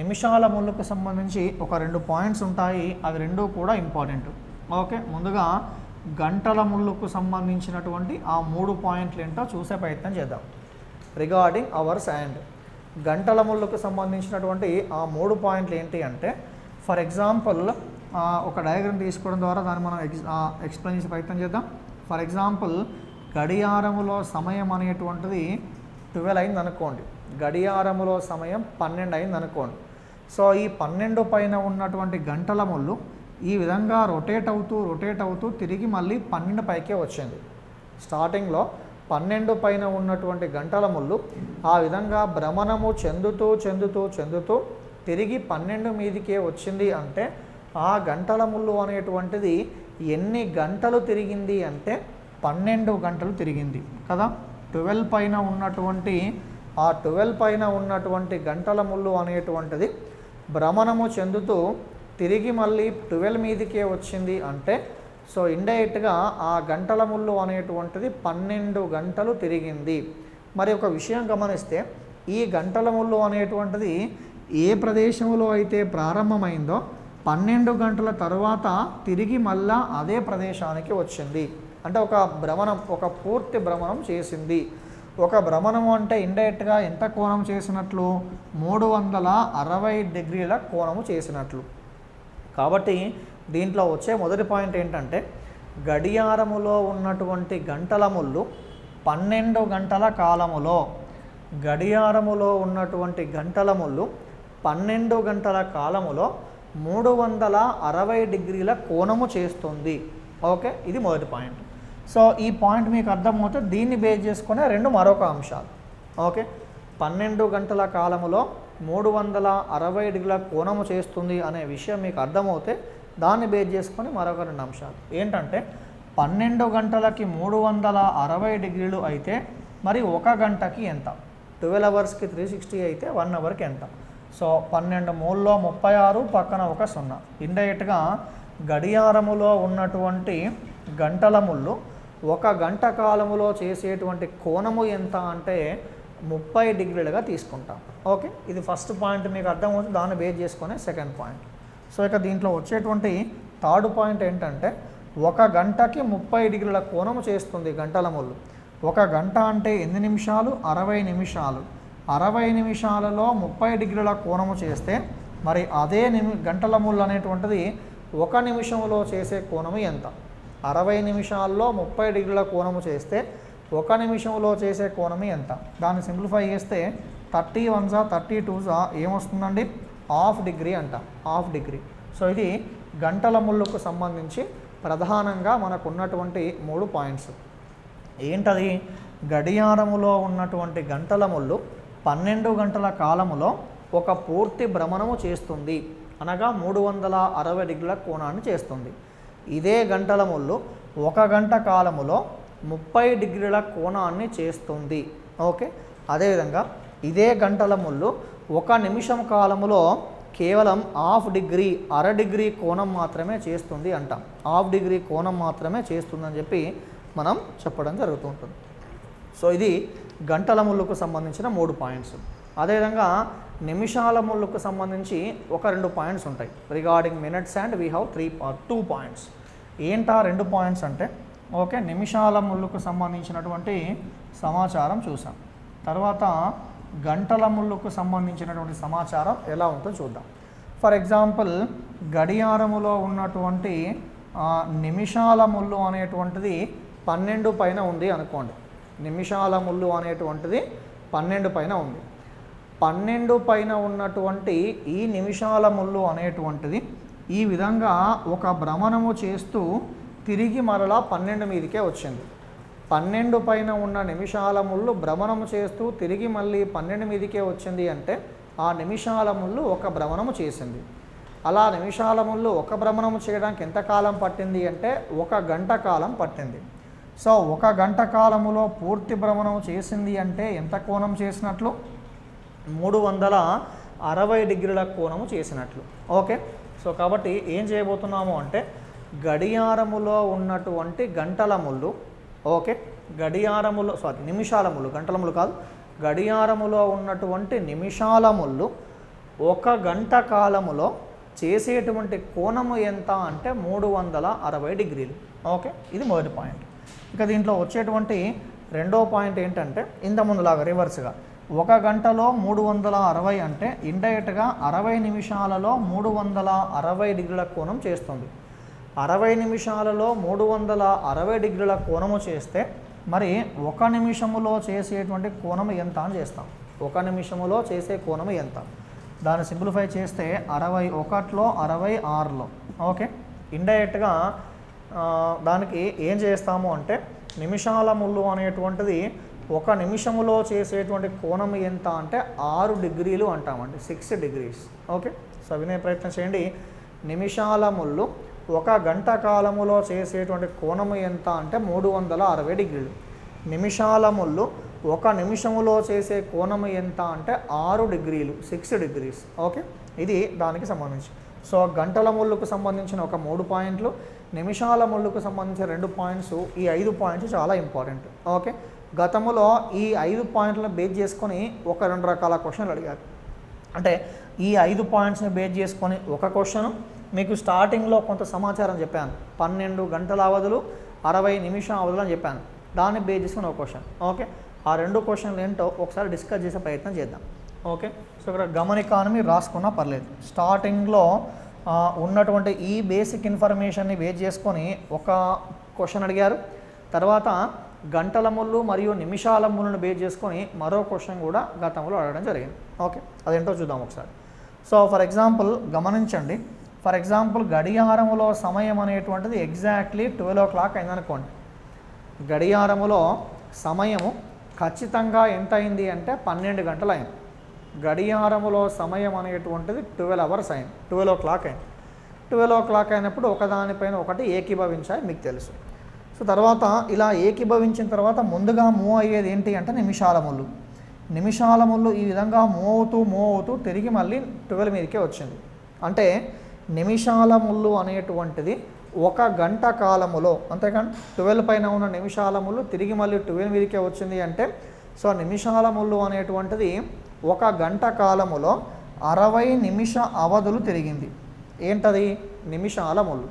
నిమిషాల ముళ్ళుకు సంబంధించి ఒక 2 పాయింట్స్ ఉంటాయి. అవి 2 కూడా ఇంపార్టెంట్. ఓకే, ముందుగా గంటల ముళ్ళుకు సంబంధించినటువంటి ఆ 3 పాయింట్లు ఏంటో చూసే ప్రయత్నం చేద్దాం. రిగార్డింగ్ అవర్స్ అండ్ గంటల ముళ్ళుకు సంబంధించినటువంటి ఆ 3 పాయింట్లు ఏంటి అంటే, ఫర్ ఎగ్జాంపుల్ ఒక డయాగ్రామ్ తీసుకోవడం ద్వారా దాన్ని మనం ఎక్స్ప్లెయిన్ చేసే ప్రయత్నం చేద్దాం. ఫర్ ఎగ్జాంపుల్ గడియారములో సమయం అనేటువంటిది 12 అయింది అనుకోండి. గడియారములో సమయం 12 అయింది అనుకోండి. సో ఈ 12 పైన ఉన్నటువంటి గంటల ముళ్ళు ఈ విధంగా రొటేట్ అవుతూ తిరిగి మళ్ళీ 12 పైకే వచ్చింది. స్టార్టింగ్లో 12 పైన ఉన్నటువంటి గంటల ముళ్ళు ఆ విధంగా భ్రమణము చెందుతూ చెందుతూ చెందుతూ తిరిగి 12 మీదికే వచ్చింది అంటే ఆ గంటల ముళ్ళు అనేటువంటిది ఎన్ని గంటలు తిరిగింది అంటే 12 గంటలు తిరిగింది కదా. 12 పైన ఉన్నటువంటి ఆ 12 పైన ఉన్నటువంటి గంటల ముళ్ళు అనేటువంటిది భ్రమణము చెందుతూ తిరిగి మళ్ళీ 12 మీదికే వచ్చింది అంటే సో ఇండైరెక్ట్గా ఆ గంటల ముళ్ళు అనేటువంటిది 12 గంటలు తిరిగింది. మరి ఒక విషయం గమనిస్తే ఈ గంటల ముళ్ళు అనేటువంటిది ఏ ప్రదేశంలో అయితే ప్రారంభమైందో 12 గంటల తర్వాత తిరిగి మళ్ళా అదే ప్రదేశానికి వచ్చింది. అంటే ఒక భ్రమణం, ఒక పూర్తి భ్రమణం చేసింది. ఒక భ్రమణం అంటే ఇండైరెక్ట్గా ఎంత కోణం చేసినట్లు? 360 డిగ్రీల కోణము చేసినట్లు. కాబట్టి దీంట్లో వచ్చే మొదటి పాయింట్ ఏంటంటే గడియారములో ఉన్నటువంటి గంటల ముళ్ళు 12 గంటల కాలములో, గడియారములో ఉన్నటువంటి గంటల ముళ్ళు 12 గంటల కాలములో 360 డిగ్రీల కోణము చేస్తుంది. ఓకే, ఇది మొదటి పాయింట్. సో ఈ పాయింట్ మీకు అర్థమవుతే దీన్ని బేస్ చేసుకునే మరొక అంశాలు. ఓకే, 12 గంటల కాలములో 360 డిగ్రీల కోణము చేస్తుంది అనే విషయం మీకు అర్థమవుతే దాన్ని బేస్ చేసుకొని మరొక 2 అంశాలు ఏంటంటే 12 గంటలకి 360 డిగ్రీలు అయితే మరి 1 గంటకి ఎంత? 12 అవర్స్కి 360 అయితే 1 అవర్కి ఎంత? సో 12 మూల్లో 36 పక్కన ఒక 0. ఇండైరెక్ట్గా గడియారములో ఉన్నటువంటి గంటల ముళ్ళు 1 గంట కాలములో చేసేటువంటి కోణము ఎంత అంటే 30 డిగ్రీలుగా తీసుకుంటాం. ఓకే, ఇది ఫస్ట్ పాయింట్ మీకు అర్థమవుతుంది. దాన్ని బేస్ చేసుకునే సెకండ్ పాయింట్. సో ఇక దీంట్లో వచ్చేటువంటి థర్డ్ పాయింట్ ఏంటంటే 1 గంటకి 30 డిగ్రీల కోణము చేస్తుంది గంటల ముళ్ళు. 1 గంట అంటే ఎన్ని నిమిషాలు? 60 నిమిషాలు. 60 నిమిషాలలో 30 డిగ్రీల కోణము చేస్తే మరి అదే గంటల ముళ్ళు అనేటువంటిది 1 నిమిషంలో చేసే కోణము ఎంత? 60 నిమిషాల్లో 30 డిగ్రీల కోణము చేస్తే 1 నిమిషంలో చేసే కోణము ఎంత? దాన్ని సింప్లిఫై చేస్తే 30 1 32 ఏమొస్తుందండి? ½ డిగ్రీ అంట, ½ డిగ్రీ. సో ఇది గంటల ముళ్ళకు సంబంధించి ప్రధానంగా మనకు ఉన్నటువంటి 3 పాయింట్స్. ఏంటది? గడియారములో ఉన్నటువంటి గంటల ముళ్ళు 12 గంటల కాలములో ఒక పూర్తి భ్రమణము చేస్తుంది, అనగా 360 డిగ్రీల కోణాన్ని చేస్తుంది. ఇదే గంటల ముళ్ళు 1 గంట కాలములో 30 డిగ్రీల కోణాన్ని చేస్తుంది. ఓకే, అదేవిధంగా ఇదే గంటల ముళ్ళు 1 నిమిషం కాలములో కేవలం ½ డిగ్రీ, అర డిగ్రీ కోణం మాత్రమే చేస్తుంది అంట. ½ డిగ్రీ కోణం మాత్రమే చేస్తుందని చెప్పి మనం చెప్పడం జరుగుతుంటుంది. సో ఇది గంటల ముళ్ళకు సంబంధించిన 3 పాయింట్స్. అదేవిధంగా నిమిషాల ముళ్ళకు సంబంధించి ఒక 2 పాయింట్స్ ఉంటాయి. Regarding minutes and we have 2 points. ఏంటా 2 పాయింట్స్ అంటే ఓకే, నిమిషాల ముళ్ళకు సంబంధించినటువంటి సమాచారం చూసాం. తర్వాత గంటల ముళ్ళకు సంబంధించినటువంటి సమాచారం ఎలా ఉంటుందో చూద్దాం. ఫర్ ఎగ్జాంపుల్ గడియారములో ఉన్నటువంటి నిమిషాల ముళ్ళు అనేటువంటిది 12 పైన ఉంది అనుకోండి. నిమిషాల ముళ్ళు అనేటువంటిది 12 పైన ఉంది. 12 పైన ఉన్నటువంటి ఈ నిమిషాల ముళ్ళు అనేటువంటిది ఈ విధంగా ఒక భ్రమణము చేస్తూ తిరిగి మరలా 12 మీదకే వచ్చింది. 12 పైన ఉన్న నిమిషాల ముళ్ళు భ్రమణము చేస్తూ తిరిగి మళ్ళీ 12 మీదకే వచ్చింది అంటే ఆ నిమిషాల ముళ్ళు ఒక భ్రమణము చేసింది. అలా నిమిషాల ముళ్ళు ఒక భ్రమణము చేయడానికి ఎంత కాలం పట్టింది అంటే 1 గంట కాలం పట్టింది. సో 1 గంట కాలములో పూర్తి భ్రమణం చేసింది అంటే ఎంత కోణం చేసినట్లు? 360 డిగ్రీల కోణము చేసినట్లు. ఓకే, సో కాబట్టి ఏం చేయబోతున్నాము అంటే గడియారములో ఉన్నటువంటి గంటల ముళ్ళు, ఓకే, గడియారములో నిమిషాల ముళ్ళు, గంటల ముళ్ళు కాదు, గడియారములో ఉన్నటువంటి నిమిషాల ముళ్ళు 1 గంట కాలములో చేసేటువంటి కోణము ఎంత అంటే 360 డిగ్రీలు. ఓకే, ఇది మొదటి పాయింట్. ఇక దీంట్లో వచ్చేటువంటి రెండో పాయింట్ ఏంటంటే ఇంతకుముందులాగా రివర్స్గా 1 గంటలో 360 అంటే ఇండైరెక్ట్గా 60 నిమిషాలలో 360 డిగ్రీల కోణం చేస్తుంది. 60 నిమిషాలలో 360 డిగ్రీల కోణము చేస్తే మరి 1 నిమిషములో చేసేటువంటి కోణము ఎంత అని చేస్తాం. 1 నిమిషములో చేసే కోణము ఎంత? దాన్ని సింప్లిఫై చేస్తే 61లో 66లో. ఓకే, ఇండైరెక్ట్గా దానికి ఏం చేస్తాము అంటే నిమిషాల ముళ్ళు అనేటువంటిది ఒక నిమిషములో చేసేటువంటి కోణం ఎంత అంటే 6 డిగ్రీలు అంటామండి, 6 డిగ్రీస్. ఓకే, సో వినే ప్రయత్నం చేయండి. నిమిషాల ముళ్ళు ఒక గంట కాలములో చేసేటువంటి కోణము ఎంత అంటే 360 డిగ్రీలు. నిమిషాల ముళ్ళు ఒక నిమిషములో చేసే కోణము ఎంత అంటే 6 డిగ్రీలు, 6 డిగ్రీస్. ఓకే, ఇది దానికి సంబంధించి. సో గంటల ముళ్ళుకు సంబంధించిన ఒక 3 పాయింట్లు, నిమిషాల ముళ్ళుకు సంబంధించిన 2 పాయింట్స్, ఈ 5 పాయింట్స్ చాలా ఇంపార్టెంట్. ఓకే, గతంలో ఈ 5 పాయింట్లను బేస్ చేసుకొని ఒక 2 రకాల క్వశ్చన్లు అడిగారు. అంటే ఈ 5 పాయింట్స్ని బేస్ చేసుకొని ఒక క్వశ్చను, మీకు స్టార్టింగ్లో కొంత సమాచారం చెప్పాను, 12 గంటల అవధులు 60 నిమిషాల అవధులు అని చెప్పాను. దాన్ని బేస్ చేసుకుని ఒక క్వశ్చన్. ఓకే, ఆ 2 క్వశ్చన్లు ఏంటో ఒకసారి డిస్కస్ చేసే ప్రయత్నం చేద్దాం. ఓకే, సో ఇక్కడ గమనికాన్ని మీరు రాసుకున్నా పర్లేదు. స్టార్టింగ్లో ఉన్నటువంటి ఈ బేసిక్ ఇన్ఫర్మేషన్ని బేస్ చేసుకొని ఒక క్వశ్చన్ అడిగారు. తర్వాత గంటల ముళ్ళు మరియు నిమిషాల ముళ్ళను బేస్ చేసుకొని మరో క్వశ్చన్ కూడా గతంలో అడగడం జరిగింది. ఓకే, అదేంటో చూద్దాం ఒకసారి. సో ఫర్ ఎగ్జాంపుల్ గమనించండి. ఫర్ ఎగ్జాంపుల్ గడియారములో సమయం అనేటువంటిది ఎగ్జాక్ట్లీ 12 o'clock అయిందనుకోండి. గడియారములో సమయము ఖచ్చితంగా ఎంత అయింది అంటే 12 గంటలు అయింది. గడియారములో సమయం అనేటువంటిది 12 hours అయింది, 12 o'clock అయింది. 12 o'clock అయినప్పుడు ఒకదానిపైన ఒకటి ఏకీభవించాయి మీకు తెలుసు. సో తర్వాత ఇలా ఏకీభవించిన తర్వాత ముందుగా మూవ్ అయ్యేది ఏంటి అంటే నిమిషాల ముళ్ళు. నిమిషాల ముళ్ళు ఈ విధంగా మూవ్ అవుతూ తిరిగి మళ్ళీ 12 మీదకే వచ్చింది. అంటే నిమిషాల ముళ్ళు అనేటువంటిది ఒక గంట కాలములో, అంతేకాని 12 పైన ఉన్న నిమిషాల ముళ్ళు తిరిగి మళ్ళీ 12 మీదకే వచ్చింది అంటే, సో నిమిషాల ముళ్ళు అనేటువంటిది ఒక గంట కాలములో 60 నిమిష అవధులు తిరిగింది. ఏంటది? నిమిషాల ముళ్ళు.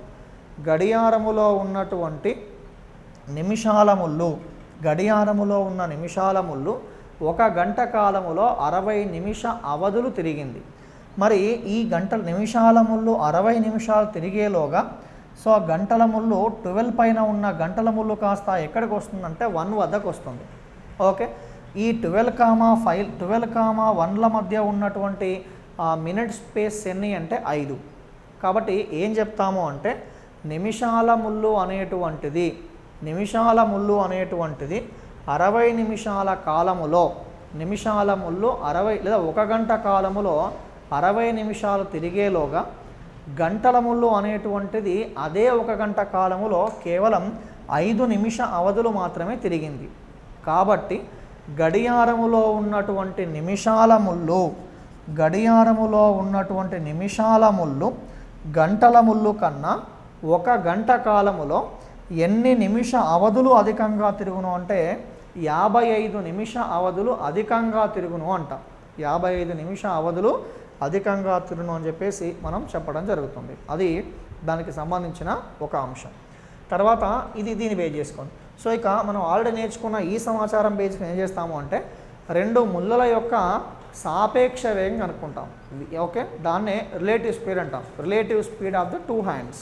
గడియారములో ఉన్నటువంటి నిమిషాల ముళ్ళు, గడియారములో ఉన్న నిమిషాల ముళ్ళు ఒక గంట కాలములో 60 నిమిష అవధులు తిరిగింది. మరి ఈ నిమిషాల ముళ్ళు 60 నిమిషాలు తిరిగేలోగా సో ఆ గంటల ముళ్ళు 12 పైన ఉన్న గంటల ముళ్ళు కాస్త ఎక్కడికి వస్తుందంటే 1 వద్దకు వస్తుంది. ఓకే, ఈ 12,1ల మధ్య ఉన్నటువంటి మినిట్ స్పేస్ ఎన్ని అంటే 5. కాబట్టి ఏం చెప్తాము అంటే నిమిషాల ముళ్ళు అనేటువంటిది 60 నిమిషాల కాలములో, నిమిషాల ముళ్ళు 60 లేదా 1 గంట కాలములో 60 నిమిషాలు తిరిగేలోగా గంటల ముళ్ళు అనేటువంటిది అదే 1 గంట కాలములో కేవలం 5 నిమిష అవధులు మాత్రమే తిరిగింది. కాబట్టి గడియారములో ఉన్నటువంటి నిమిషాల ముళ్ళు, గంటల ముళ్ళు కన్నా 1 గంట కాలములో ఎన్ని నిమిష అవధులు అధికంగా తిరుగును అంటే 55 నిమిష అవధులు అధికంగా తిరుగును అంట. 55 నిమిష అవధులు అధికంగా తిరుగును అని చెప్పేసి మనం చెప్పడం జరుగుతుంది. అది దానికి సంబంధించిన ఒక అంశం. తర్వాత దీన్ని బేస్ చేసుకోండి. సో ఇక మనం ఆల్రెడీ నేర్చుకున్న ఈ సమాచారం బేస్కి ఏం చేస్తాము అంటే 2 ముళ్ళల యొక్క సాపేక్ష వేగం కనుక్కుంటాం. ఓకే, దాన్నే రిలేటివ్ స్పీడ్ అంటాం. Relative speed of the 2 hands.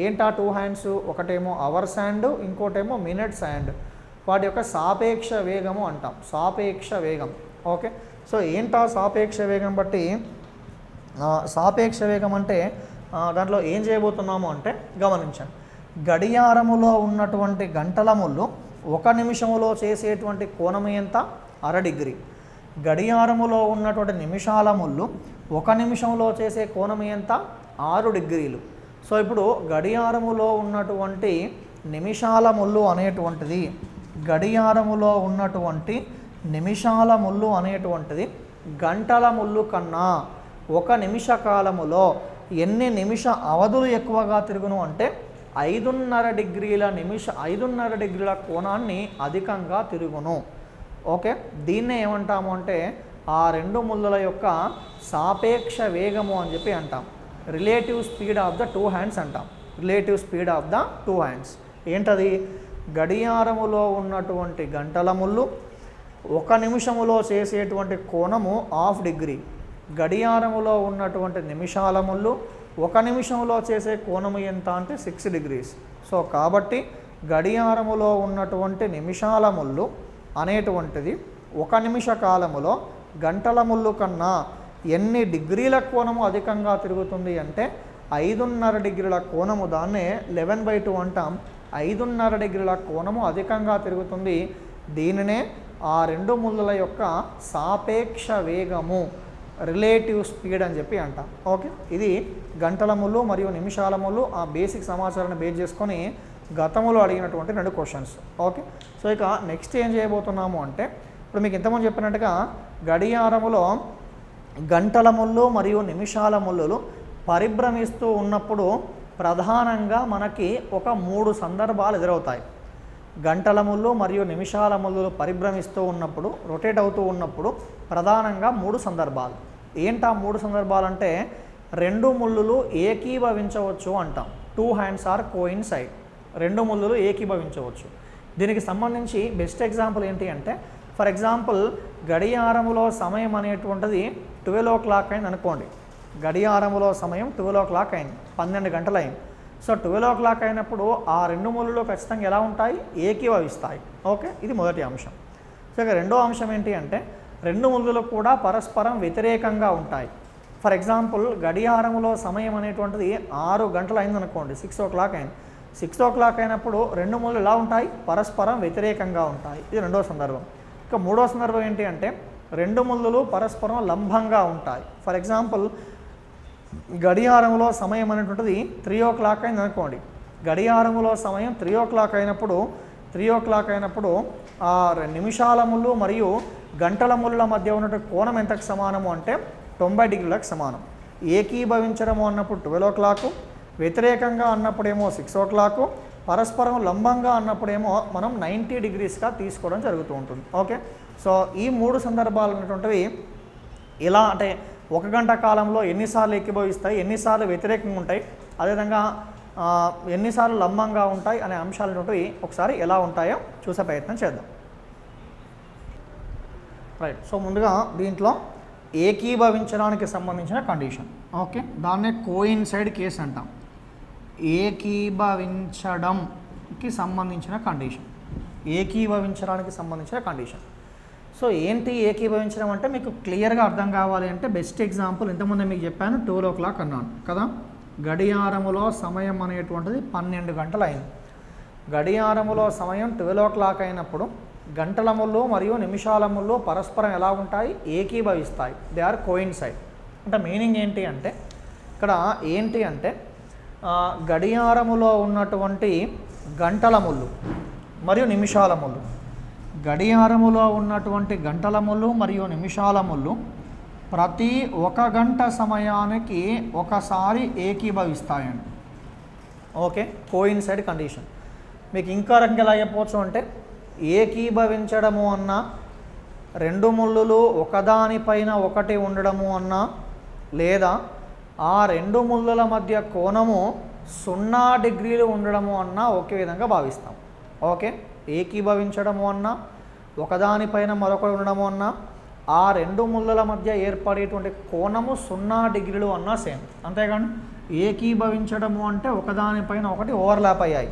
ఏంటా 2 hands? ఒకటేమో అవర్స్ హ్యాండ్, ఇంకోటేమో మినిట్స్ హ్యాండ్. వాటి యొక్క సాపేక్ష వేగము అంటాం, సాపేక్ష వేగం. ఓకే, సో ఏంటా సాపేక్ష వేగం బట్టి సాపేక్ష వేగం అంటే దాంట్లో ఏం చేయబోతున్నాము అంటే గమనించండి. గడియారములో ఉన్నటువంటి గంటల ముళ్ళు 1 నిమిషములో చేసేటువంటి కోణము ఎంత? 1/2 డిగ్రీ. గడియారములో ఉన్నటువంటి నిమిషాల ముళ్ళు 1 నిమిషంలో చేసే కోణము ఎంత? 6 డిగ్రీలు. సో ఇప్పుడు గడియారములో ఉన్నటువంటి నిమిషాల ముళ్ళు అనేటువంటిది గంటల ముళ్ళు కన్నా 1 నిమిష కాలములో ఎన్ని నిమిష అవధులు ఎక్కువగా తిరుగును అంటే 5.5 డిగ్రీల కోణాన్ని అధికంగా తిరుగును. ఓకే, దీన్నే ఏమంటాము అంటే ఆ 2 ముళ్ళల యొక్క సాపేక్ష వేగము అని చెప్పి అంటాం. Relative speed of the 2 hands అంటాం. Relative speed of the 2 hands ఏంటది? గడియారములో ఉన్నటువంటి గంటల ముళ్ళు 1 నిమిషములో చేసేటువంటి కోణము 1/2 డిగ్రీ. గడియారములో ఉన్నటువంటి నిమిషాల ముళ్ళు 1 నిమిషంలో చేసే కోణము ఎంత అంటే 6 degrees. సో కాబట్టి గడియారములో ఉన్నటువంటి నిమిషాల ముళ్ళు అనేటువంటిది 1 నిమిష కాలములో గంటల ముళ్ళు కన్నా ఎన్ని డిగ్రీల కోణము అధికంగా తిరుగుతుంది అంటే 5.5 డిగ్రీల కోణము, దాన్నే 11/2 అంటాం. 5.5 డిగ్రీల కోణము అధికంగా తిరుగుతుంది. దీనినే ఆ రెండు ముళ్ళుల యొక్క సాపేక్ష వేగము, రిలేటివ్ స్పీడ్ అని చెప్పి అంటాం. ఓకే, ఇది గంటల ముళ్ళు మరియు నిమిషాల ముళ్ళు ఆ బేసిక్ సమాచారాన్ని బేస్ చేసుకొని గతంలో అడిగినటువంటి 2 క్వశ్చన్స్. ఓకే, సో ఇక నెక్స్ట్ ఏం చేయబోతున్నాము అంటే, ఇప్పుడు మీకు ఇంతకుముందు చెప్పినట్టుగా గడియారములో గంటల ముళ్ళు మరియు నిమిషాల ముళ్ళులు పరిభ్రమిస్తూ ఉన్నప్పుడు ప్రధానంగా మనకి ఒక 3 సందర్భాలు ఎదురవుతాయి. గంటల ముళ్ళు మరియు నిమిషాల ముళ్ళులు పరిభ్రమిస్తూ ఉన్నప్పుడు, రొటేట్ అవుతూ ఉన్నప్పుడు ప్రధానంగా 3 సందర్భాలు. ఏంటా 3 సందర్భాలు అంటే, 2 ముళ్ళులు ఏకీభవించవచ్చు అంటాం. 2 hands are coincide. 2 ముళ్ళులు ఏకీభవించవచ్చు. దీనికి సంబంధించి బెస్ట్ ఎగ్జాంపుల్ ఏంటి అంటే, ఫర్ ఎగ్జాంపుల్ గడియారములో సమయం అనేటువంటిది 12 o'clock అయింది అనుకోండి. గడియారములో సమయం 12 o'clock అయింది, 12 గంటలు అయింది. సో 12 o'clock అయినప్పుడు ఆ 2 ముళ్ళులు ఖచ్చితంగా ఎలా ఉంటాయి? ఏకీభవిస్తాయి. ఓకే, ఇది మొదటి అంశం. సో ఇక రెండో అంశం ఏంటి అంటే, 2 ముళ్ళులు కూడా పరస్పరం వ్యతిరేకంగా ఉంటాయి. ఫర్ ఎగ్జాంపుల్ గడియారములో సమయం అనేటువంటిది 6 గంటలు అయింది అనుకోండి, 6 o'clock అయింది. 6 o'clock అయినప్పుడు 2 ముళ్ళు ఎలా ఉంటాయి? పరస్పరం వ్యతిరేకంగా ఉంటాయి. ఇది రెండో సందర్భం. ఇక మూడో సందర్భం ఏంటి అంటే, 2 ముళ్ళులు పరస్పరం లంబంగా ఉంటాయి. ఫర్ ఎగ్జాంపుల్ గడియారంలో సమయం అనేటువంటిది 3 o'clock అయింది అనుకోండి. గడియారములో సమయం 3 o'clock అయినప్పుడు 3 o'clock అయినప్పుడు ఆ నిమిషాల ముళ్ళు మరియు గంటల ముళ్ళ మధ్య ఉన్నటువంటి కోణం ఎంతకు సమానము అంటే 90 డిగ్రీలకు సమానం. ఏకీభవించడము అన్నప్పుడు 12 o'clock, వ్యతిరేకంగా అన్నప్పుడేమో 6 o'clock, పరస్పరం లంబంగా అన్నప్పుడేమో మనం 90 degreesగా తీసుకోవడం జరుగుతూ ఉంటుంది. ఓకే, సో ఈ 3 సందర్భాలు అనేటువంటివి ఇలా అంటే 1 గంట కాలంలో ఎన్నిసార్లు ఏకీభవిస్తాయి, ఎన్నిసార్లు వ్యతిరేకంగా ఉంటాయి, అదేవిధంగా ఎన్నిసార్లు లంబంగా ఉంటాయి అనే అంశాలు అనేవి ఒకసారి ఎలా ఉంటాయో చూసే ప్రయత్నం చేద్దాం. రైట్, సో ముందుగా దీంట్లో ఏకీభవించడానికి సంబంధించిన కండిషన్. ఓకే, దాన్నే కోయిన్సైడ్ కేస్ అంటాం. ఏకీభవించడంకి సంబంధించిన కండిషన్, ఏకీభవించడానికి సంబంధించిన కండిషన్. సో ఏంటి ఏకీభవించడం అంటే మీకు క్లియర్గా అర్థం కావాలి అంటే బెస్ట్ ఎగ్జాంపుల్ ఇంతకుముందే మీకు చెప్పాను, 12 o'clock అన్నాను కదా. గడియారములో సమయం అనేటువంటిది 12 గంటలు అయింది. గడియారములో సమయం 12 o'clock అయినప్పుడు గంటల ముళ్ళు మరియు నిమిషాల ముళ్ళు పరస్పరం ఎలా ఉంటాయి? ఏకీభవిస్తాయి. They are coincide. అంటే మీనింగ్ ఏంటి అంటే, ఇక్కడ ఏంటి అంటే గడియారములో ఉన్నటువంటి గంటల ముళ్ళు మరియు నిమిషాల ముళ్ళు, గడియారములో ఉన్నటువంటి గంటల ముళ్ళు మరియు నిమిషాల ముళ్ళు ప్రతి 1 గంట సమయానికి ఒకసారి ఏకీభవిస్తాయండి. Okay, coincide condition. మీకు ఇంకా రకంగా ఎలా చెప్పవచ్చు అంటే, ఏకీభవించడము అన్నా, 2 ముళ్ళులు ఒకదానిపైన ఒకటి ఉండడము అన్నా, లేదా ఆ 2 ముళ్ళుల మధ్య కోణము 0 degrees ఉండడము అన్నా ఒకే విధంగా భావిస్తాం. ఓకే, ఏకీభవించడము అన్నా, ఒకదానిపైన మరొకటి ఉండడము అన్నా, ఆ 2 ముళ్ళుల మధ్య ఏర్పడేటువంటి కోణము 0 degrees అన్నా సేమ్. అంతేగాని ఏకీభవించడము అంటే ఒకదానిపైన ఒకటి ఓవర్లాప్ అయ్యాయి.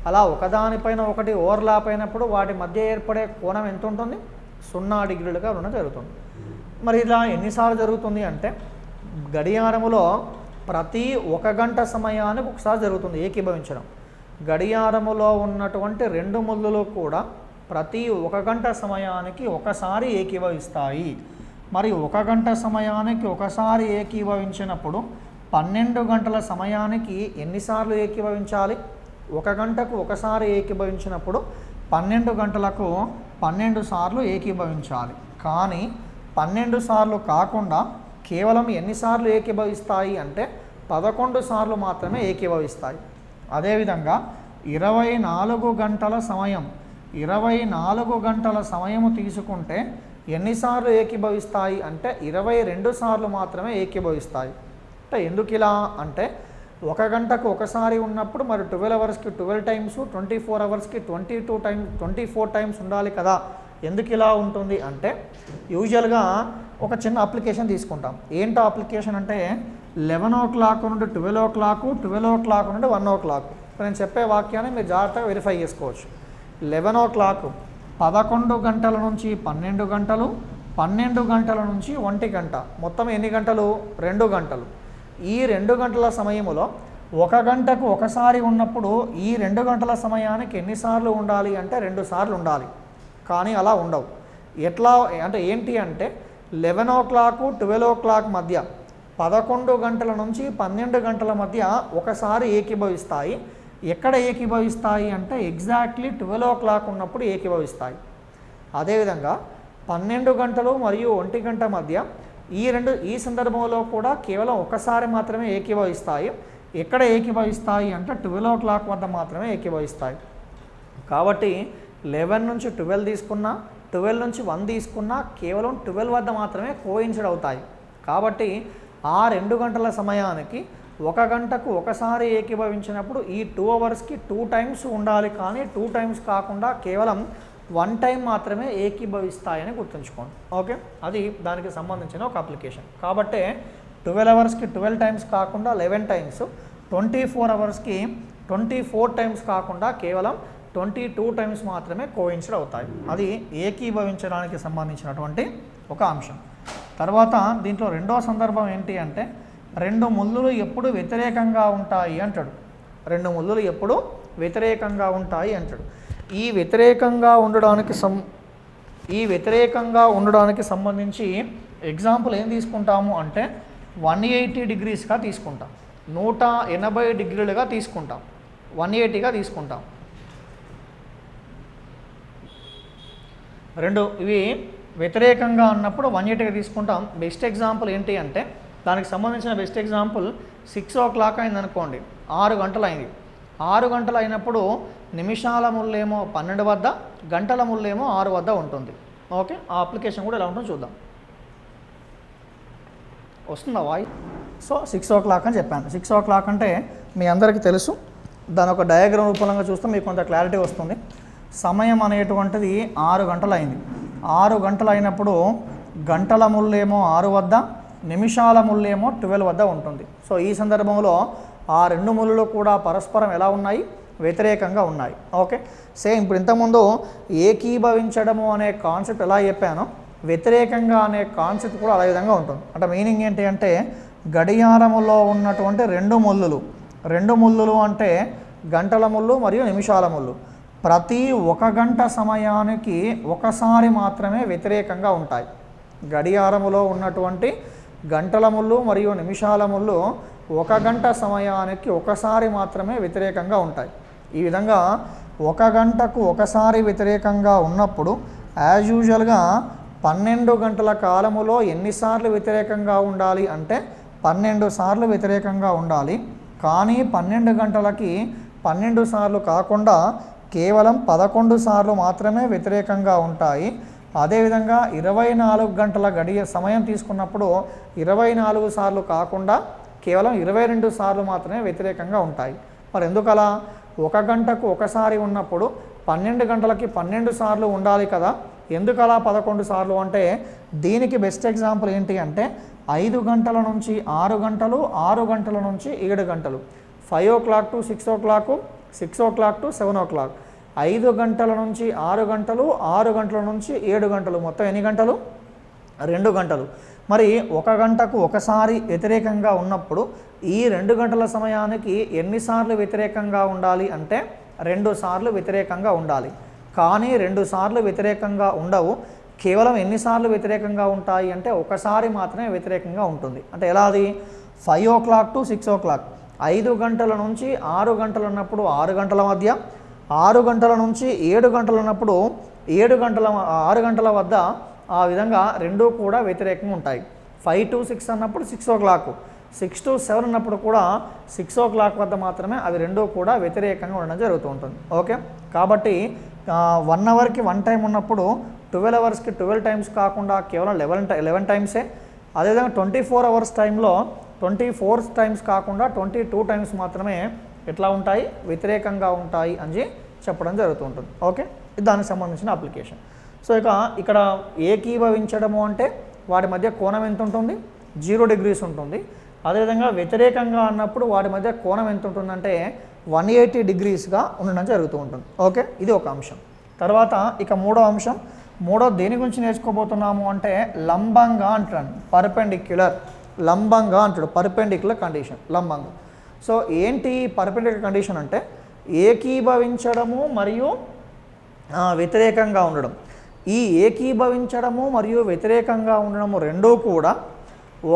అలా ఒకదానిపైన ఒకటి ఓవర్లాప్ అయినప్పుడు వాటి మధ్య ఏర్పడే కోణం ఎంత ఉంటుంది? 0 degreesగా ఉండడం జరుగుతుంది. మరి ఇలా ఎన్నిసార్లు జరుగుతుంది అంటే, గడియారములో ప్రతి 1 గంట సమయానికి ఒకసారి జరుగుతుంది ఏకీభవించడం. గడియారములో ఉన్నటువంటి 2 ముళ్ళులు కూడా ప్రతి 1 గంట సమయానికి ఒకసారి ఏకీభవిస్తాయి. మరి 1 గంట సమయానికి ఒకసారి ఏకీభవించినప్పుడు 12 గంటల సమయానికి ఎన్నిసార్లు ఏకీభవించాలి? 1 గంటకు ఒకసారి ఏకీభవించినప్పుడు 12 గంటలకు 12 సార్లు ఏకీభవించాలి. కానీ 12 సార్లు కాకుండా కేవలం ఎన్నిసార్లు ఏకీభవిస్తాయి అంటే 11 సార్లు మాత్రమే ఏకీభవిస్తాయి. అదేవిధంగా 24 గంటల సమయం, 24 గంటల సమయము తీసుకుంటే ఎన్నిసార్లు ఏకీభవిస్తాయి అంటే 22 సార్లు మాత్రమే ఏకీభవిస్తాయి. అంటే ఎందుకు ఇలా అంటే, 1 గంటకు ఒకసారి ఉన్నప్పుడు మరి 12 అవర్స్కి 12 టైమ్స్, 24 అవర్స్కి 24 టైమ్స్ ఉండాలి కదా. ఎందుకు ఇలా ఉంటుంది అంటే, యూజువల్గా ఒక చిన్న అప్లికేషన్ తీసుకుంటాం. ఏంటో అప్లికేషన్ అంటే 11 o'clock నుండి 12 o'clock, 12 o'clock నుండి 1 o'clock. నేను చెప్పే వాక్యాన్ని మీరు జాగ్రత్తగా వెరిఫై చేసుకోవచ్చు. 11 o'clock 11 గంటల నుంచి 12 గంటలు, 12 గంటల నుంచి 1 గంట, మొత్తం ఎన్ని గంటలు? 2 గంటలు. ఈ 2 గంటల సమయంలో 1 గంటకు ఒకసారి ఉన్నప్పుడు ఈ 2 గంటల సమయానికి ఎన్నిసార్లు ఉండాలి అంటే 2 సార్లు ఉండాలి. కానీ అలా ఉండవు. ఎట్లా అంటే ఏంటి అంటే 11 o'clock 12 o'clock మధ్య 11 గంటల నుంచి 12 గంటల మధ్య ఒకసారి ఏకీభవిస్తాయి. ఎక్కడ ఏకీభవిస్తాయి అంటే ఎగ్జాక్ట్లీ 12 o'clock ఉన్నప్పుడు ఏకీభవిస్తాయి. అదేవిధంగా 12 గంటలు మరియు 1 గంట మధ్య ఈ సందర్భంలో కూడా కేవలం ఒకసారి మాత్రమే ఏకీభవిస్తాయి. ఎక్కడ ఏకీభవిస్తాయి అంటే 12 o'clock వద్ద మాత్రమే ఏకీభవిస్తాయి. కాబట్టి 11 నుంచి 12 తీసుకున్నా, 12 నుంచి 1 తీసుకున్నా కేవలం 12 వద్ద మాత్రమే కోయిన్సైడ్ అవుతాయి. కాబట్టి ఆ 2 గంటల సమయానికి 1 గంటకు ఒకసారి ఏకీభవించినప్పుడు ఈ 2 అవర్స్కి 2 times ఉండాలి. కానీ 2 times కాకుండా కేవలం 1 time మాత్రమే ఏకీభవిస్తాయని గుర్తుంచుకోండి. ఓకే, అది దానికి సంబంధించిన ఒక అప్లికేషన్. కాబట్టి 12 అవర్స్కి 12 times కాకుండా 11 times, 24 అవర్స్కి 24 times కాకుండా కేవలం 22 times మాత్రమే కోయిన్సైడ్ అవుతాయి. అది ఏకీభవించడానికి సంబంధించినటువంటి ఒక అంశం. తర్వాత దీంట్లో రెండో సందర్భం ఏంటి అంటే 2 ముళ్ళులు ఎప్పుడు వ్యతిరేకంగా ఉంటాయి అంటాడు. 2 ముళ్ళులు ఎప్పుడు వ్యతిరేకంగా ఉంటాయి అంటాడు. ఈ వ్యతిరేకంగా ఉండడానికి సంబంధించి ఎగ్జాంపుల్ ఏం తీసుకుంటాము అంటే 180 degreesగా తీసుకుంటాం, 180 degreesగా తీసుకుంటాం, 180గా తీసుకుంటాం. ఇవి వ్యతిరేకంగా ఉన్నప్పుడు 180గా తీసుకుంటాం. బెస్ట్ ఎగ్జాంపుల్ ఏంటి అంటే దానికి సంబంధించిన బెస్ట్ ఎగ్జాంపుల్ 6 o'clock అయింది అనుకోండి, 6 గంటలు అయింది. 6 గంటలు అయినప్పుడు నిమిషాల ముళ్ళేమో 12 వద్ద, గంటల ముళ్ళేమో 6 వద్ద ఉంటుంది. ఓకే, ఆ అప్లికేషన్ కూడా ఎలా ఉంటుందో చూద్దాం. వస్తుందా వాయిస్? సో 6 o'clock అని చెప్పాను. 6 o'clock అంటే మీ అందరికీ తెలుసు. దాని ఒక డయాగ్రామ్ రూపంగా చూస్తే మీకు కొంత క్లారిటీ వస్తుంది. సమయం అనేటువంటిది 6 గంటలు అయింది. 6 గంటలు అయినప్పుడు గంటల ముళ్ళేమో 6 వద్ద, నిమిషాల ముళ్ళేమో 12 వద్ద ఉంటుంది. సో ఈ సందర్భంలో ఆ 2 ముళ్ళు కూడా పరస్పరం ఎలా ఉన్నాయి? వ్యతిరేకంగా ఉన్నాయి. ఓకే, సేమ్ ఇప్పుడు ఇంతకుముందు ఏకీభవించడము అనే కాన్సెప్ట్ ఎలా చెప్పానో వ్యతిరేకంగా అనే కాన్సెప్ట్ కూడా అదే విధంగా ఉంటుంది. అంటే మీనింగ్ ఏంటి అంటే గడియారములో ఉన్నటువంటి 2 ముళ్ళులు అంటే గంటల ముళ్ళు మరియు నిమిషాల ముళ్ళు ప్రతి 1 గంట సమయానికి ఒకసారి మాత్రమే వ్యతిరేకంగా ఉంటాయి. గడియారములో ఉన్నటువంటి గంటల ముళ్ళు మరియు నిమిషాల ముళ్ళు 1 గంట సమయానికి ఒకసారి మాత్రమే వ్యతిరేకంగా ఉంటాయి. ఈ విధంగా 1 గంటకు ఒకసారి వ్యతిరేకంగా ఉన్నప్పుడు యాజ్ యూజువల్గా 12 గంటల కాలములో ఎన్నిసార్లు వ్యతిరేకంగా ఉండాలి అంటే 12 సార్లు వ్యతిరేకంగా ఉండాలి. కానీ 12 గంటలకి 12 సార్లు కాకుండా కేవలం 11 సార్లు మాత్రమే వ్యతిరేకంగా ఉంటాయి. అదేవిధంగా 24 గంటల సమయం తీసుకున్నప్పుడు 24 సార్లు కాకుండా కేవలం 22 సార్లు మాత్రమే వ్యతిరేకంగా ఉంటాయి. మరి ఎందుకలా? 1 గంటకు ఒకసారి ఉన్నప్పుడు 12 గంటలకి 12 సార్లు ఉండాలి కదా, ఎందుకలా 11 సార్లు అంటే దీనికి బెస్ట్ ఎగ్జాంపుల్ ఏంటి అంటే 5 గంటల నుంచి 6 గంటలు, 6 గంటల నుంచి 7 గంటలు, 5 o'clock to 6 o'clock, 6 o'clock to 7 o'clock, 5 గంటల నుంచి 6 గంటలు, 6 గంటల నుంచి 7 గంటలు, మొత్తం ఎన్ని గంటలు? 2 గంటలు. మరి 1 గంటకు ఒకసారి వ్యతిరేకంగా ఉన్నప్పుడు ఈ 2 గంటల సమయానికి ఎన్నిసార్లు వ్యతిరేకంగా ఉండాలి అంటే 2 సార్లు వ్యతిరేకంగా ఉండాలి. కానీ 2 సార్లు వ్యతిరేకంగా ఉండవు. కేవలం ఎన్నిసార్లు వ్యతిరేకంగా ఉంటాయి అంటే ఒకసారి మాత్రమే వ్యతిరేకంగా ఉంటుంది. అంటే ఎలా? అది 5 o'clock to 6 o'clock, 5 గంటల నుంచి 6 గంటలు ఉన్నప్పుడు 6 గంటల మధ్య, 6 గంటల నుంచి 7 గంటలు ఉన్నప్పుడు 6 గంటల వద్ద ఆ విధంగా 2 కూడా వ్యతిరేకంగా ఉంటాయి. 5 to 6 అన్నప్పుడు 6 o'clock, 6 to 7 అన్నప్పుడు కూడా 6 o'clock వద్ద మాత్రమే అవి 2 కూడా వ్యతిరేకంగా ఉండడం జరుగుతూ ఉంటుంది. ఓకే, కాబట్టి 1 అవర్కి 1 టైం ఉన్నప్పుడు 12 అవర్స్కి 12 టైమ్స్ కాకుండా కేవలం 11 టైమ్సే. అదేవిధంగా 24 అవర్స్ టైంలో 24 టైమ్స్ కాకుండా 22 టైమ్స్ మాత్రమే ఎట్లా ఉంటాయి? వ్యతిరేకంగా ఉంటాయి అని చెప్పడం జరుగుతూ ఉంటుంది. ఓకే, ఇది దానికి సంబంధించిన అప్లికేషన్. సో ఇక్కడ ఏకీభవించడము అంటే వాటి మధ్య కోణం ఎంత ఉంటుంది? 0 degrees ఉంటుంది. అదేవిధంగా వ్యతిరేకంగా అన్నప్పుడు వాటి మధ్య కోణం ఎంత ఉంటుందంటే 180 degreesగా ఉండడం జరుగుతూ ఉంటుంది. ఓకే, ఇది ఒక అంశం. తర్వాత మూడో అంశం, దేని గురించి నేర్చుకోబోతున్నాము అంటే లంబంగా అంటాను, పర్పెండిక్యులర్. లంబంగా అంటాడు, పర్పెండిక్యులర్ కండిషన్ లంబంగా. సో ఏంటి పర్పెండిక్యులర్ కండిషన్ అంటే ఏకీభవించడము మరియు వ్యతిరేకంగా ఉండడం. ఈ ఏకీభవించడము మరియు వ్యతిరేకంగా ఉండడము రెండూ కూడా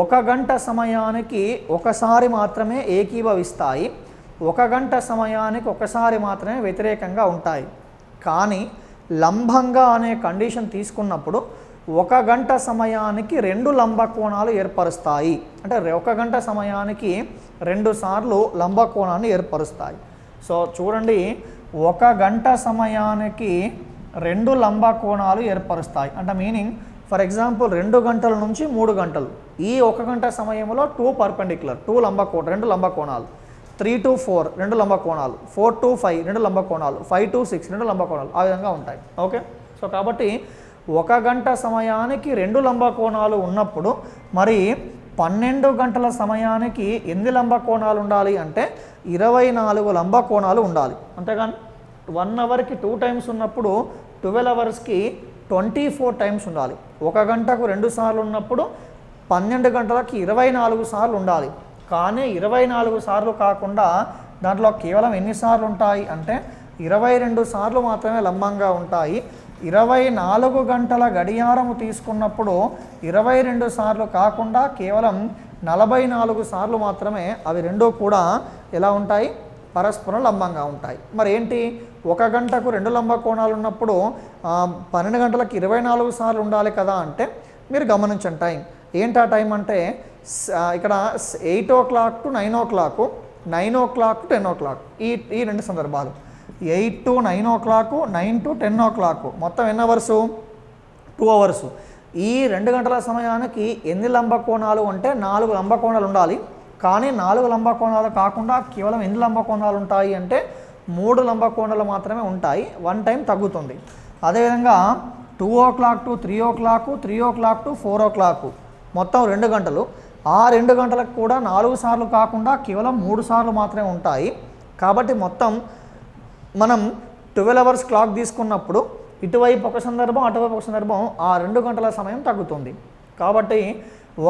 1 గంట సమయానికి ఒకసారి మాత్రమే ఏకీభవిస్తాయి, 1 గంట సమయానికి ఒకసారి మాత్రమే వ్యతిరేకంగా ఉంటాయి. కానీ లంబంగా అనే కండిషన్ తీసుకున్నప్పుడు 1 గంట సమయానికి 2 లంబకోణాలు ఏర్పరుస్తాయి. అంటే 1 గంట సమయానికి 2 సార్లు లంబకోణాన్ని ఏర్పరుస్తాయి. సో చూడండి, 1 గంట సమయానికి 2 లంబకోణాలు ఏర్పరుస్తాయి. అంటే మీనింగ్ ఫర్ ఎగ్జాంపుల్ 2 గంటల నుంచి 3 గంటలు, ఈ 1 గంట సమయంలో 2 పర్పెండిక్యులర్ 2 లంబకోణాలు, 3 to 4 2 లంబకోణాలు, 4 to 5 2 లంబకోణాలు, 5 to 6 2 లంబకోణాలు, ఆ విధంగా ఉంటాయి. ఓకే. సో కాబట్టి 1 గంట సమయానికి 2 లంబకోణాలు ఉన్నప్పుడు మరి 12 గంటల సమయానికి ఎన్ని లంబకోణాలు ఉండాలి అంటే 24 లంబకోణాలు ఉండాలి. అంతేగాని 1 అవర్కి 2 టైమ్స్ ఉన్నప్పుడు 12 అవర్స్కి 24 టైమ్స్ ఉండాలి. 1 గంటకు 2 సార్లు ఉన్నప్పుడు 12 గంటలకి 24 సార్లు ఉండాలి. కానీ 24 సార్లు కాకుండా దాంట్లో కేవలం ఎన్నిసార్లు ఉంటాయి అంటే 22 సార్లు మాత్రమే లంబంగా ఉంటాయి. 24 గంటల గడియారము తీసుకున్నప్పుడు 22 సార్లు కాకుండా కేవలం 44 సార్లు మాత్రమే అవి రెండూ కూడా ఎలా ఉంటాయి, పరస్పరం లంబంగా ఉంటాయి. మరి ఏంటి, 1 గంటకు 2 లంబకోణాలు ఉన్నప్పుడు 12 గంటలకు 24 సార్లు ఉండాలి కదా అంటే మీరు గమనించండి టైం ఏంటా టైం అంటే ఇక్కడ 8 o'clock to 9 o'clock, 9 o'clock to 10 o'clock, ఈ 2 సందర్భాలు. 8 to 9 o'clock, 9 to 10 o'clock, మొత్తం ఎన్ని అవర్సు, 2 అవర్సు. ఈ 2 గంటల సమయానికి ఎన్ని లంబకోణాలు అంటే 4 లంబకోణాలు ఉండాలి. కానీ 4 లంబకోణాలు కాకుండా కేవలం ఎన్ని లంబకోణాలు ఉంటాయి అంటే 3 లంబకోణాలు మాత్రమే ఉంటాయి. 1 టైం తగ్గుతుంది. అదేవిధంగా 2 o'clock to 3 o'clock, 3 o'clock to 4 o'clock, మొత్తం 2 గంటలు. ఆ 2 గంటలకు కూడా 4 సార్లు కాకుండా కేవలం 3 సార్లు మాత్రమే ఉంటాయి. కాబట్టి మొత్తం మనం 12 అవర్స్ క్లాక్ తీసుకున్నప్పుడు ఇటువైపు ఒక సందర్భం, అటువైపు ఒక సందర్భం, ఆ 2 గంటల సమయం తగ్గుతుంది. కాబట్టి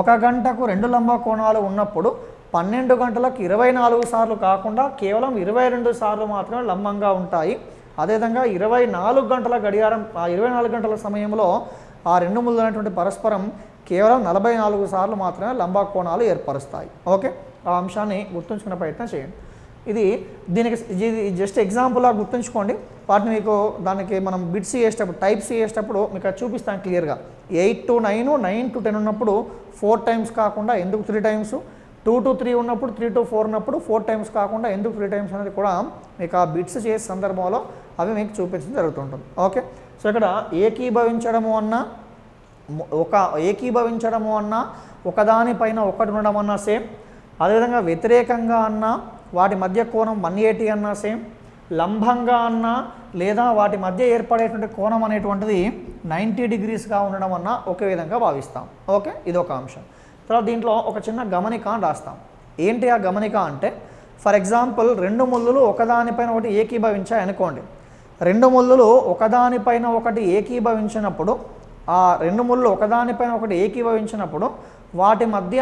1 గంటకు 2 లంబకోణాలు ఉన్నప్పుడు 12 గంటలకు 24 సార్లు కాకుండా కేవలం 22 సార్లు మాత్రమే లంబంగా ఉంటాయి. అదేవిధంగా 24 గంటల గడియారం, ఆ 24 గంటల సమయంలో ఆ 2 ముళ్ళైనటువంటి పరస్పరం కేవలం 44 సార్లు మాత్రమే లంబకోణాలు ఏర్పరుస్తాయి. ఓకే, ఆ అంశాన్ని గుర్తుంచుకునే ప్రయత్నం చేయండి. ఇది జస్ట్ ఎగ్జాంపుల్గా గుర్తుంచుకోండి. వాటిని మీకు దానికి మనం బిట్స్ చేసేటప్పుడు, టైప్స్ చేసేటప్పుడు మీకు అది చూపిస్తాను క్లియర్గా. 8 to 9, 9 to 10 ఉన్నప్పుడు 4 టైమ్స్ కాకుండా ఎందుకు 3 టైమ్స్, 2 to 3 ఉన్నప్పుడు 3 to 4 ఉన్నప్పుడు 4 టైమ్స్ కాకుండా ఎందుకు 3 టైమ్స్ అనేది కూడా మీకు ఆ బిట్స్ చేసే సందర్భంలో అవి మీకు చూపించడం జరుగుతుంటుంది. ఓకే. సో ఇక్కడ ఏకీభవించడము అన్నా ఒకదానిపైన ఒకటి ఉండడం అన్నా సేమ్. అదేవిధంగా వ్యతిరేకంగా అన్నా వాటి మధ్య కోణం 180 అన్నా సేమ్. లంబంగా అన్నా లేదా వాటి మధ్య ఏర్పడేటువంటి కోణం అనేటువంటిది 90 degreesగా ఉండడం అన్నా ఒకే విధంగా భావిస్తాం. ఓకే, ఇది ఒక అంశం. తర్వాత దీంట్లో ఒక చిన్న గమనిక అని రాస్తాం. ఏంటి ఆ గమనిక అంటే, ఫర్ ఎగ్జాంపుల్ 2 ముళ్ళులు ఒకదానిపైన ఒకటి ఏకీభవించాయి అనుకోండి. 2 ముళ్ళులు ఒకదానిపైన ఒకటి ఏకీభవించినప్పుడు, ఆ 2 ముళ్ళు ఒకదానిపైన ఒకటి ఏకీభవించినప్పుడు వాటి మధ్య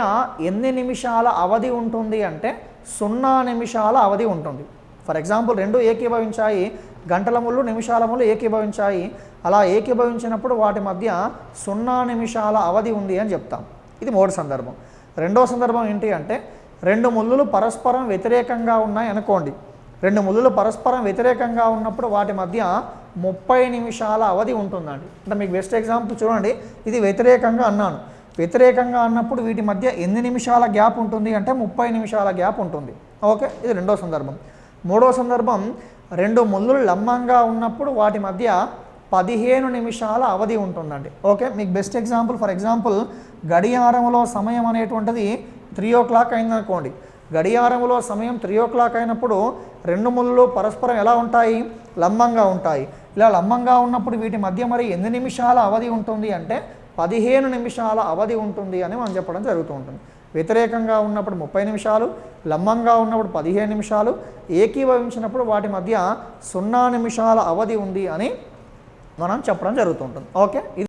ఎన్ని నిమిషాల అవధి ఉంటుంది అంటే 0 నిమిషాల అవధి ఉంటుంది. ఫర్ ఎగ్జాంపుల్ 2 ఏకీభవించాయి, గంటల ముళ్ళు నిమిషాల ముళ్ళు ఏకీభవించాయి. అలా ఏకీభవించినప్పుడు వాటి మధ్య 0 నిమిషాల అవధి ఉంది అని చెప్తాం. ఇది మొదటి సందర్భం. రెండవ సందర్భం ఏంటి అంటే 2 ముళ్ళులు పరస్పరం వ్యతిరేకంగా ఉన్నాయి అనుకోండి. 2 ముళ్ళులు పరస్పరం వ్యతిరేకంగా ఉన్నప్పుడు వాటి మధ్య 30 నిమిషాల అవధి ఉంటుందండి. అంటే మీకు బెస్ట్ ఎగ్జాంపుల్ చూడండి, ఇది వ్యతిరేకంగా అన్నాను. వ్యతిరేకంగా అన్నప్పుడు వీటి మధ్య ఎన్ని నిమిషాల గ్యాప్ ఉంటుంది అంటే 30 నిమిషాల గ్యాప్ ఉంటుంది. ఓకే, ఇది రెండో సందర్భం. మూడో సందర్భం 2 ముళ్ళులు లంబంగా ఉన్నప్పుడు వాటి మధ్య 15 నిమిషాల అవధి ఉంటుందండి. ఓకే, మీకు బెస్ట్ ఎగ్జాంపుల్, ఫర్ ఎగ్జాంపుల్ గడియారంలో సమయం అనేటువంటిది 3 o'clock అయిందనుకోండి. గడియారంలో సమయం 3 o'clock అయినప్పుడు 2 ముళ్ళు పరస్పరం ఎలా ఉంటాయి, లంబంగా ఉంటాయి. ఇలా లంబంగా ఉన్నప్పుడు వీటి మధ్య మరి ఎన్ని నిమిషాల అవధి ఉంటుంది అంటే 15 నిమిషాల అవధి ఉంటుంది అని మనం చెప్పడం జరుగుతూ ఉంటుంది. వ్యతిరేకంగా ఉన్నప్పుడు 30 నిమిషాలు, లంబంగా ఉన్నప్పుడు 15 నిమిషాలు, ఏకీభవించినప్పుడు వాటి మధ్య 0 నిమిషాల అవధి ఉంది అని మనం చెప్పడం జరుగుతుంటుంది. ఓకే.